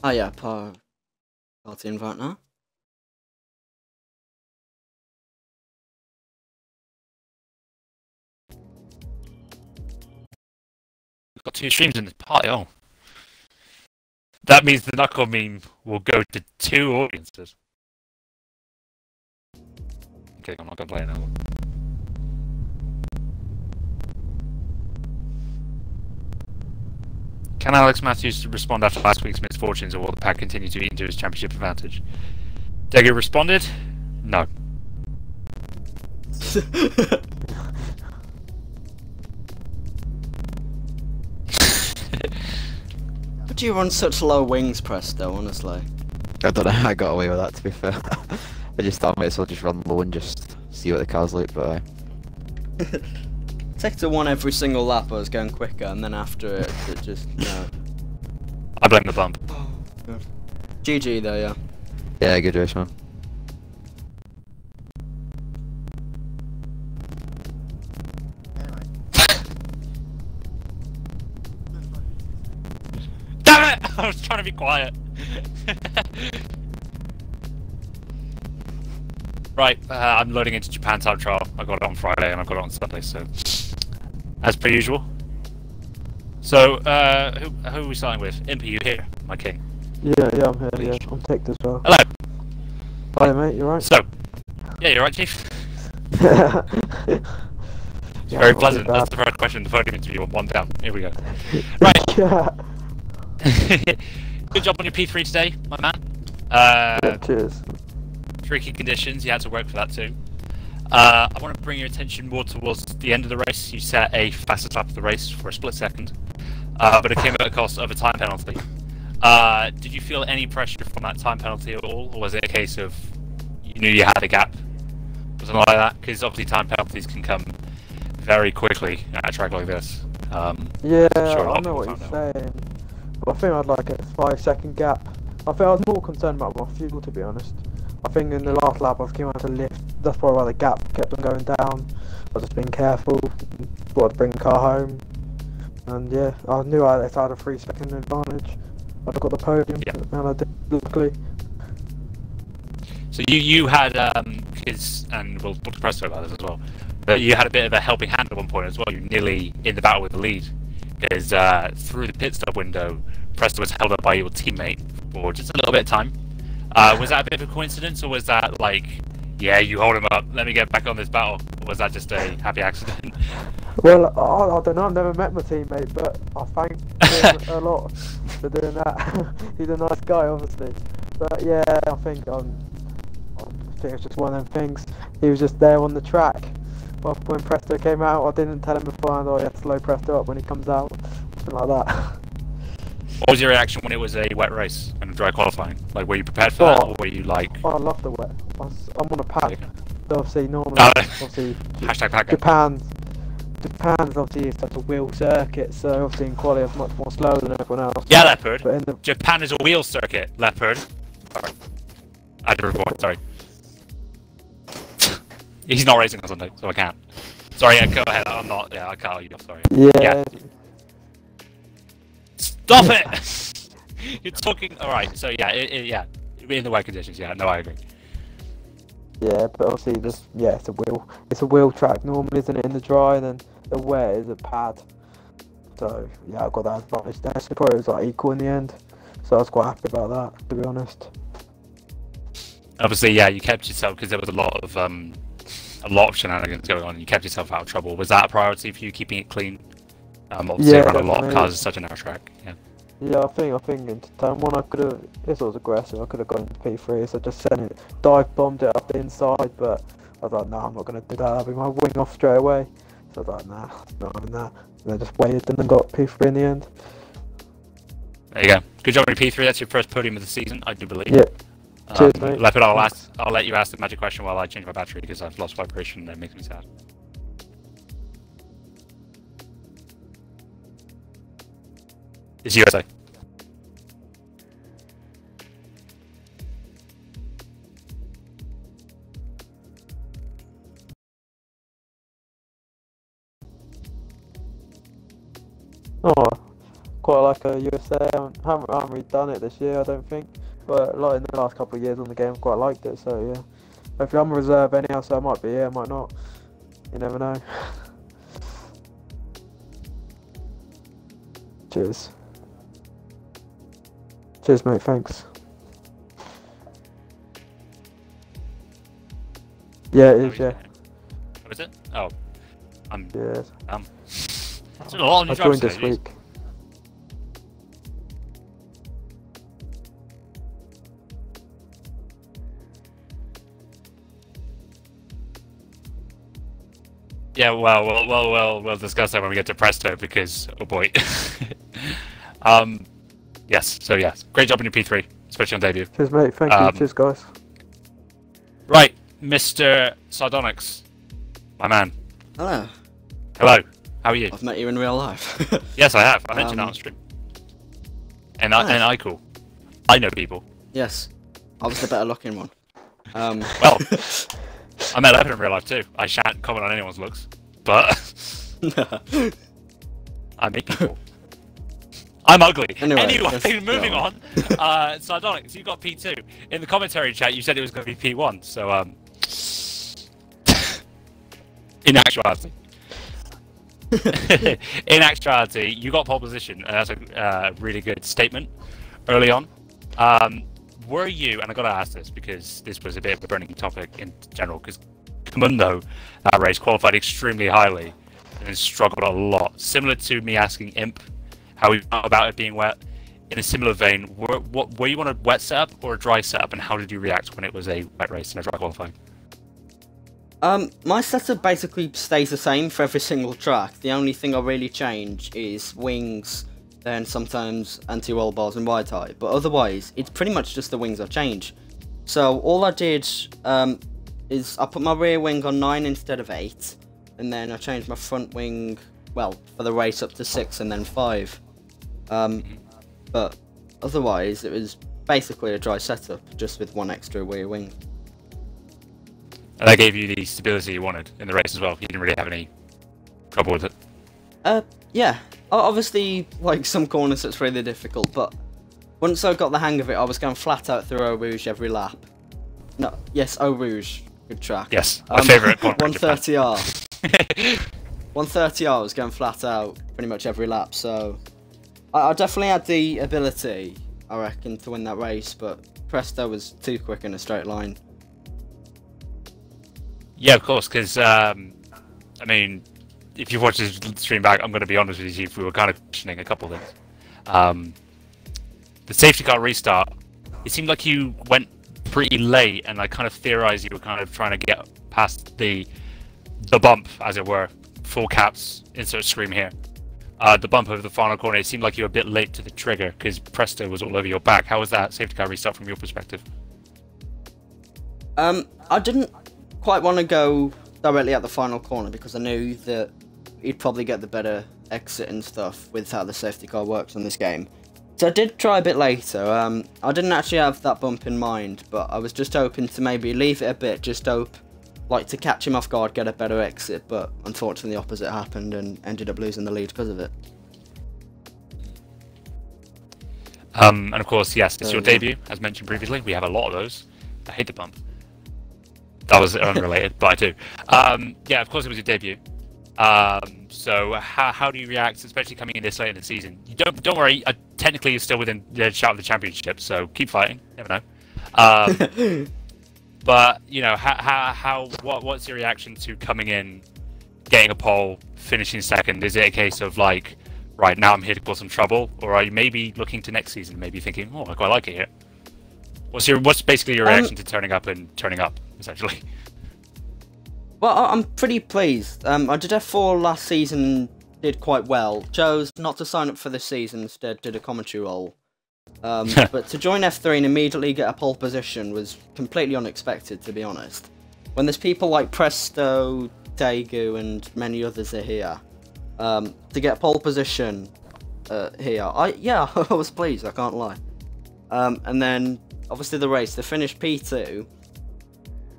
Oh yeah, party invite now. We've got 2 streams in this party, oh. That means the knuckle meme will go to 2 audiences. Okay, I'm not gonna play it now. Can Alex Matthews respond after last week's misfortunes, or will the pack continue to eat into his championship advantage? Degu responded, no. Would you run such low wings, Presto, honestly? I don't know how I got away with that, to be fair. I just thought I might as well just run low and just see what the cars look, but Take to 1 every single lap, I was going quicker, and then after it just, no. I blame the bump. Oh, God. GG though, yeah. yeah, good race, man. Damn it! I was trying to be quiet. Right, I'm loading into Japan time trial. I got it on Friday and I got it on Sunday, so as per usual. So, who are we starting with? Impy, you here, my king? Yeah, I'm here. Yeah, I'm ticked as well. Hello. Hi, mate. You right? So, yeah, you're right, Chief. Yeah, Very not pleasant. too That's bad. the first question of the podium interview on 1 down. Here we go. Right. Yeah. Good job on your P3 today, my man. Yeah, cheers. Tricky conditions, you had to work for that too. I want to bring your attention more towards the end of the race. You set a fastest lap of the race for a split second, but it came at the cost of a time penalty. Did you feel any pressure from that time penalty at all, or was it a case of you knew you had a gap? Something like that? Because obviously time penalties can come very quickly at a track like this. Yeah, sure a lot I of know what people you're found saying. But I think I'd like a 5-second gap. I think I was more concerned about my fuel, to be honest. I think in the last lap I came out to lift. That's probably why the gap kept on going down. I was just being careful. Thought I'd bring the car home. And yeah, I knew I had a 3-second advantage. I'd have got the podium, and I did, luckily. So you had kids, and we'll talk to Presto about this as well. But you had a bit of a helping hand at one point as well. You were nearly in the battle with the lead, because through the pit stop window, Presto was held up by your teammate for just a little bit of time. Was that a bit of a coincidence, or was that like, yeah, you hold him up, let me get back on this battle? Or was that just a happy accident? Well, I don't know, I've never met my teammate, but I thank him a lot for doing that. He's a nice guy, obviously. But yeah, I think it's just one of them things. He was just there on the track. But when Presto came out, I didn't tell him beforehand, oh, you have to slow Presto up when he comes out. Something like that. What was your reaction when it was a wet race and dry qualifying? Like, were you prepared for that, or were you like... Oh, I love the wet. I'm on a pack. Yeah. Obviously, normally, obviously, Hashtag pack. Japan's obviously such a wheel circuit, so obviously in quali it's much more slower than everyone else. Yeah, Leopard. But in the Japan is a wheel circuit, Leopard. Sorry. I had to record, sorry. He's not racing on Sunday, so I can't. Sorry, yeah, go ahead. I'm not, yeah, I cut you off, sorry. yeah. Stop it! You're talking, alright, so yeah, yeah, in the wet conditions, yeah, no, I agree. Yeah, but obviously it's a wheel track normally, isn't it, in the dry, and then the wet is a pad. So yeah, I got that advantage there. So probably it was like equal in the end. So I was quite happy about that, to be honest. Obviously, yeah, you kept yourself, because there was a lot of shenanigans going on. You kept yourself out of trouble. Was that a priority for you, keeping it clean? Obviously, Yeah, around a lot of definitely. cars, it's such a narrow track. Yeah. Yeah, I think into turn one I could have, this was aggressive, I could have gone into P3, so I just sent it, dive bombed it up the inside, but I was like, nah, I'm not going to do that, I'll be my wing off straight away. So I was like, nah, not having that. And I just waited and then got P3 in the end. There you go. Good job on your P3. That's your first podium of the season, I do believe. Yeah. Cheers, mate. Leopard, I'll let you ask the magic question while I change my battery, because I've lost vibration and that makes me sad. It's USA. Oh, quite like a USA. I haven't really done it this year, I don't think. But like in the last couple of years on the game, I quite liked it. So yeah, hopefully I'm a reserve anyhow, so I might be here, I might not. You never know. Cheers. Cheers, mate. Thanks. Yeah, it is. Yeah. What is it? Oh, Yeah. It's a lot on I your joined jobs this today, week. Yeah, we'll discuss that when we get to Presto because, oh boy. Yes, so yes, great job on your P3, especially on debut. Cheers, mate. Thank you. Cheers, guys. Right, Mr. Sardonyx, my man. Hello. Hello, how are you? I've met you in real life. Yes, I have. I mentioned that on stream. And I cool. I know people. Yes. I was the better looking one. Well, I met Evan in real life too. I shan't comment on anyone's looks, but I meet people. I'm ugly. Anyway, moving on. Sardonyx, you got P2. In the commentary chat, you said it was going to be P1. So, in actuality, you got pole position, and that's a really good statement early on. Were you, and I got to ask this because this was a bit of a burning topic in general, because Kamundo, that race, qualified extremely highly and then struggled a lot. Similar to me asking Imp how he felt about it being wet. In a similar vein, were you on a wet setup or a dry setup, and how did you react when it was a wet race and a dry qualifying? My setup basically stays the same for every single track. The only thing I really change is wings, then sometimes anti-roll bars and wide height. But otherwise, it's pretty much just the wings I change. So all I did is I put my rear wing on 9 instead of 8, and then I changed my front wing, well, for the race up to 6 and then 5. But otherwise, it was basically a dry setup, just with one extra rear wing. And that gave you the stability you wanted in the race as well. You didn't really have any trouble with it. Yeah. Obviously, like, some corners it's really difficult, but once I got the hang of it, I was going flat out through Eau Rouge every lap. No, yes, Eau Rouge. Good track. Yes, my favourite corner. 130R. 130R was going flat out pretty much every lap, so I definitely had the ability, I reckon, to win that race, but Presto was too quick in a straight line. Yeah, of course, because, I mean, if you've watched this stream back, I'm going to be honest with you, we were kind of questioning a couple of things. The safety car restart, it seemed like you went pretty late, and I kind of theorized you were kind of trying to get past the bump, as it were. Full caps, insert scream here. The bump over the final corner, it seemed like you were a bit late to the trigger, because Presto was all over your back. How was that safety car restart from your perspective? I didn't quite want to go directly at the final corner, because I knew that he'd probably get the better exit and stuff with how the safety car works on this game. So I did try a bit later. I didn't actually have that bump in mind, but I was just hoping to maybe leave it a bit, just hope, like, to catch him off guard, get a better exit, but unfortunately the opposite happened and ended up losing the lead because of it. And of course, yes, it's your debut, as mentioned previously. We have a lot of those. I hate the bump. That was unrelated, but I do. Yeah, of course it was your debut. So how do you react, especially coming in this late in the season? You don't worry. Technically, you're still within the shout of the championship, so keep fighting. Never know. But you know, what's your reaction to coming in, getting a pole, finishing second? Is it a case of like, right now I'm here to cause some trouble, or are you maybe looking to next season, maybe thinking, oh, I quite like it here? What's basically your reaction to turning up, essentially? Well, I'm pretty pleased. I did F4 last season, did quite well. Chose not to sign up for this season, instead did a commentary role. But to join F3 and immediately get a pole position was completely unexpected, to be honest. When there's people like Presto, Daegu, and many others are here, to get pole position here, I was pleased, I can't lie. And then, obviously the race, to finish P2,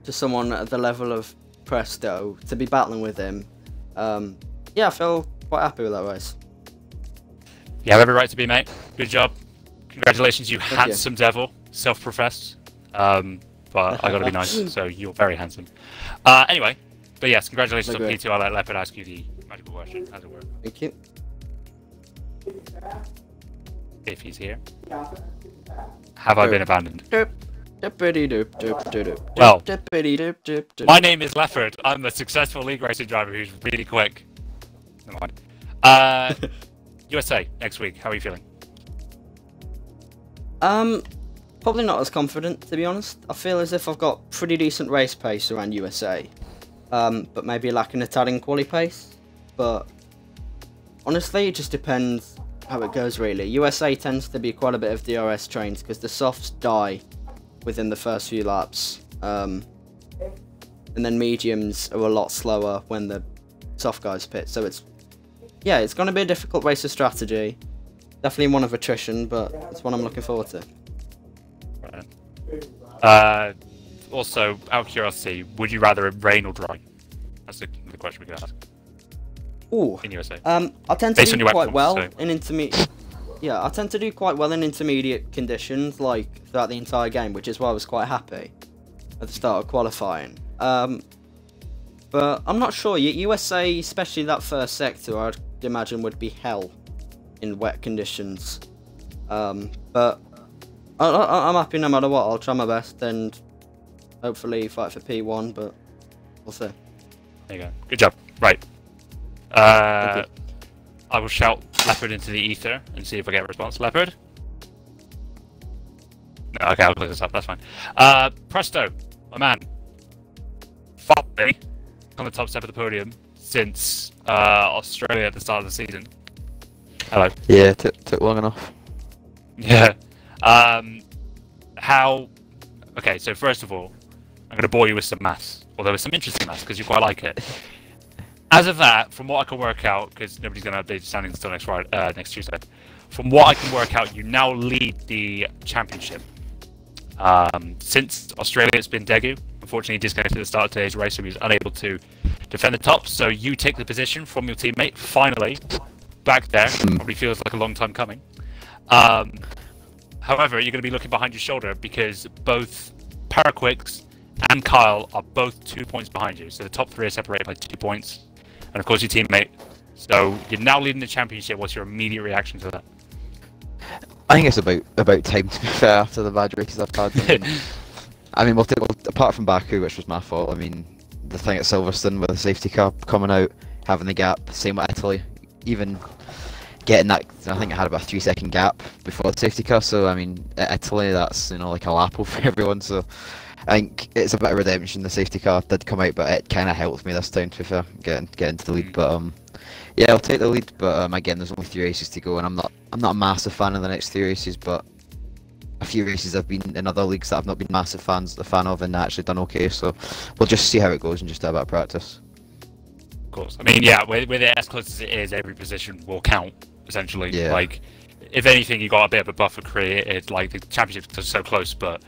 to someone at the level of Presto, to be battling with him, yeah, I feel quite happy with that race. You have every right to be, mate. Good job. Congratulations, you Thank handsome devil. Self-professed. But I gotta be nice, so you're very handsome. Anyway, but yes, congratulations on Okay. P2. I'll let Leopard ask you the magical question, as it were. Thank you. If he's here. Have I been abandoned? Well, my name is Lefford. I'm a successful league racing driver who's really quick. Never mind. USA next week. How are you feeling? Probably not as confident, to be honest. I feel as if I've got pretty decent race pace around USA, but maybe lacking Italian quali pace. But honestly, it just depends how it goes, really. USA tends to be quite a bit of DRS trains because the softs die within the first few laps, and then mediums are a lot slower when the soft guys pit. So it's going to be a difficult race of strategy. Definitely one of attrition, but it's one I'm looking forward to. Also, out of curiosity, would you rather it rain or dry? That's the question we could ask. Ooh. In USA. I tend to Based on do your quite webcam, well so- in intermediate. Yeah, I tend to do quite well in intermediate conditions, like throughout the entire game, which is why I was quite happy at the start of qualifying. But I'm not sure. USA, especially that first sector, I'd imagine would be hell in wet conditions. But I'm happy no matter what. I'll try my best and hopefully fight for P1, but we'll see. There you go. Good job. Right. Thank you. I will shout Leopard into the ether and see if I get a response. Leopard? No, okay, I'll clear this up. That's fine. Presto, my man. Finally, on the top step of the podium since Australia at the start of the season. Hello. Yeah, took long enough. Yeah. How? Okay, so first of all, I'm going to bore you with some maths, although it's some interesting maths because you quite like it. As of that, from what I can work out, because nobody's going to update standings until next Tuesday, from what I can work out, you now lead the championship. Since Australia, it's been Daegu. Unfortunately, he disconnected at the start of today's race, so he was unable to defend the top. So you take the position from your teammate, finally, back there. Probably feels like a long time coming. However, you're going to be looking behind your shoulder because both Paraquix and Kyle are both 2 points behind you. So the top three are separated by 2 points. And of course your teammate. So you're now leading the championship. What's your immediate reaction to that? I think it's about time, to be fair, after the bad races I've had. I mean, apart from Baku, which was my fault, I mean, the thing at Silverstone with the safety car coming out, having the gap, same with Italy, even getting that, I think I had about a 3-second gap before the safety car, so I mean, at Italy, that's, like a lap for everyone, so I think it's a bit of redemption. The safety car did come out, but it kind of helped me this time, to be fair, getting into the lead, but yeah, I'll take the lead, but again, there's only 3 races to go, and I'm not a massive fan of the next 3 races, but a few races I've been in other leagues that I've not been a fan of, and actually done okay, so we'll just see how it goes and just do a bit of practice. Of course. I mean, yeah, with it as close as it is, every position will count, essentially. Yeah. Like, if anything, you got a bit of a buffer created. Like, the championship's so close, but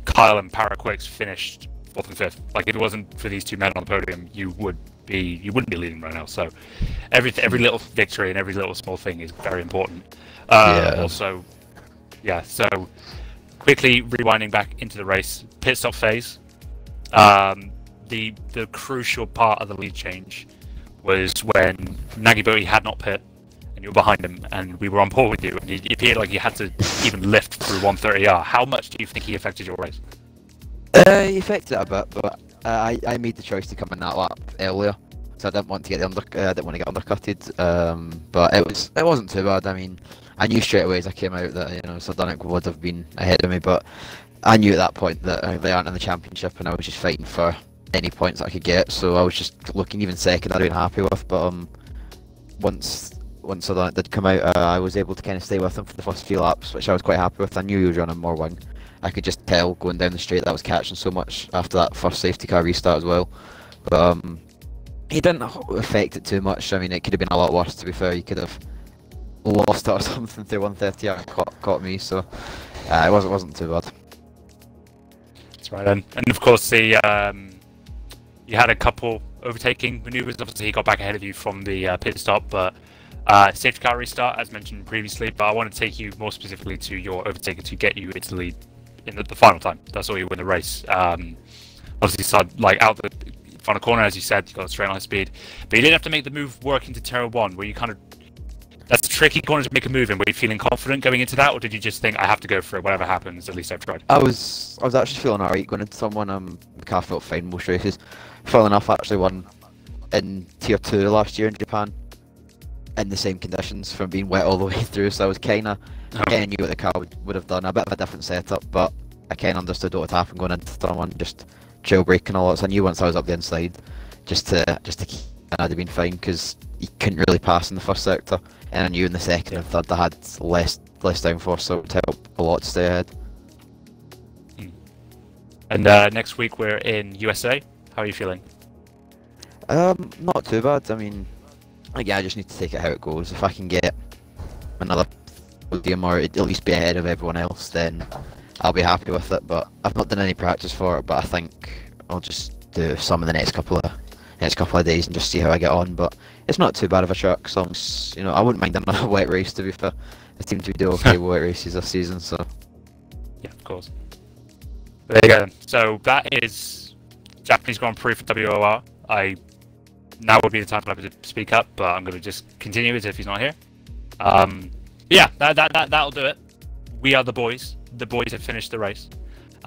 Kyle and Paraquix finished 4th and 5th. Like, if it wasn't for these 2 men on the podium, you wouldn't be leading right now. So, every little victory and every little small thing is very important. Also, yeah. So, quickly rewinding back into the race, pit stop phase. The crucial part of the lead change was when Nagiboti had not pit and you were behind him, and we were on pole with you, and it appeared like you had to even lift through 130R. How much do you think he affected your race? He affected it a bit, but I made the choice to come in that lap earlier, so I didn't want to get undercutted. But it wasn't too bad. I mean, I knew straight away as I came out that Sardonic would have been ahead of me, but I knew at that point that they aren't in the championship, and I was just fighting for any points that I could get. So I was just looking even second. I'd been happy with, but once Sardonic did come out, I was able to kind of stay with him for the first few laps, which I was quite happy with. I knew he was running more wing. I could just tell going down the straight that I was catching so much after that first safety car restart as well. But he didn't affect it too much. I mean, it could have been a lot worse, to be fair. You could have lost it or something through 130 and caught me, so it wasn't too bad. That's right, and of course you had a couple overtaking maneuvers. Obviously, he got back ahead of you from the pit stop, but Safety car restart, as mentioned previously, but I want to take you more specifically to your overtaker to get you into the lead in the final time. That's all you win the race. Obviously, started, like, out the final corner, as you said, you got a straight line speed, but you didn't have to make the move work into turn 1, where you kind of... That's a tricky corner to make a move in. Were you feeling confident going into that, or did you just think, I have to go for it, whatever happens, at least I've tried? I was actually feeling alright going into someone. The car felt fine most races. Funnily enough, I actually won in Tier 2 last year in Japan in the same conditions from being wet all the way through, so I was kinda knew what the car would have done. A bit of a different setup, but I kinda understood what would happen going into someone, just jailbreaking all that. So I knew once I was up the inside, just to keep, and I'd have been fine because you couldn't really pass in the first sector, and I knew in the second and third I had less downforce, so it would help a lot to stay ahead. And next week we're in USA. How are you feeling? Not too bad. I mean, yeah, I just need to take it how it goes. If I can get another podium or at least be ahead of everyone else, then I'll be happy with it. But I've not done any practice for it, but I think I'll just do some in the next couple of days and just see how I get on. But it's not too bad of a track, as long as, you know, I wouldn't mind another wet race, to be fair. I seem to be doing okay with wet races this season, so... Yeah, of course. There you go. So that is Japanese Grand Prix for WOR. Now would be the time for him to speak up, but I'm going to just continue as if he's not here. Yeah, that'll do it. We are the boys. The boys have finished the race.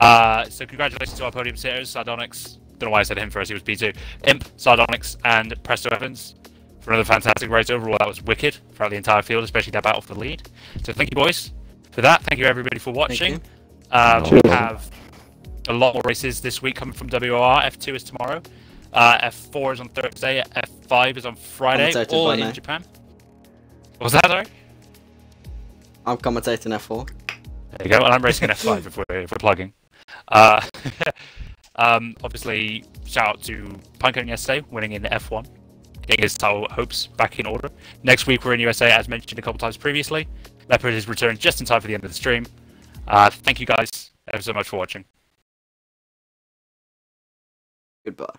So congratulations to our podium sitters, Sardonyx. Don't know why I said him first, he was P2. Imp, Sardonyx, and Presto Evans for another fantastic race overall. That was wicked throughout the entire field, especially that battle for the lead. So thank you, boys, for that. Thank you, everybody, for watching. We have a lot more races this week coming from WOR. F2 is tomorrow. F4 is on Thursday. F5 is on Friday. All in Japan. What was that, sorry? I'm commentating F4. There you go, and I'm racing an F5 if we're plugging. Obviously, shout out to Pinecone yesterday, winning in F1, getting his title hopes back in order. Next week we're in USA, as mentioned a couple times previously. Leopard has returned just in time for the end of the stream. Thank you guys ever so much for watching. Goodbye.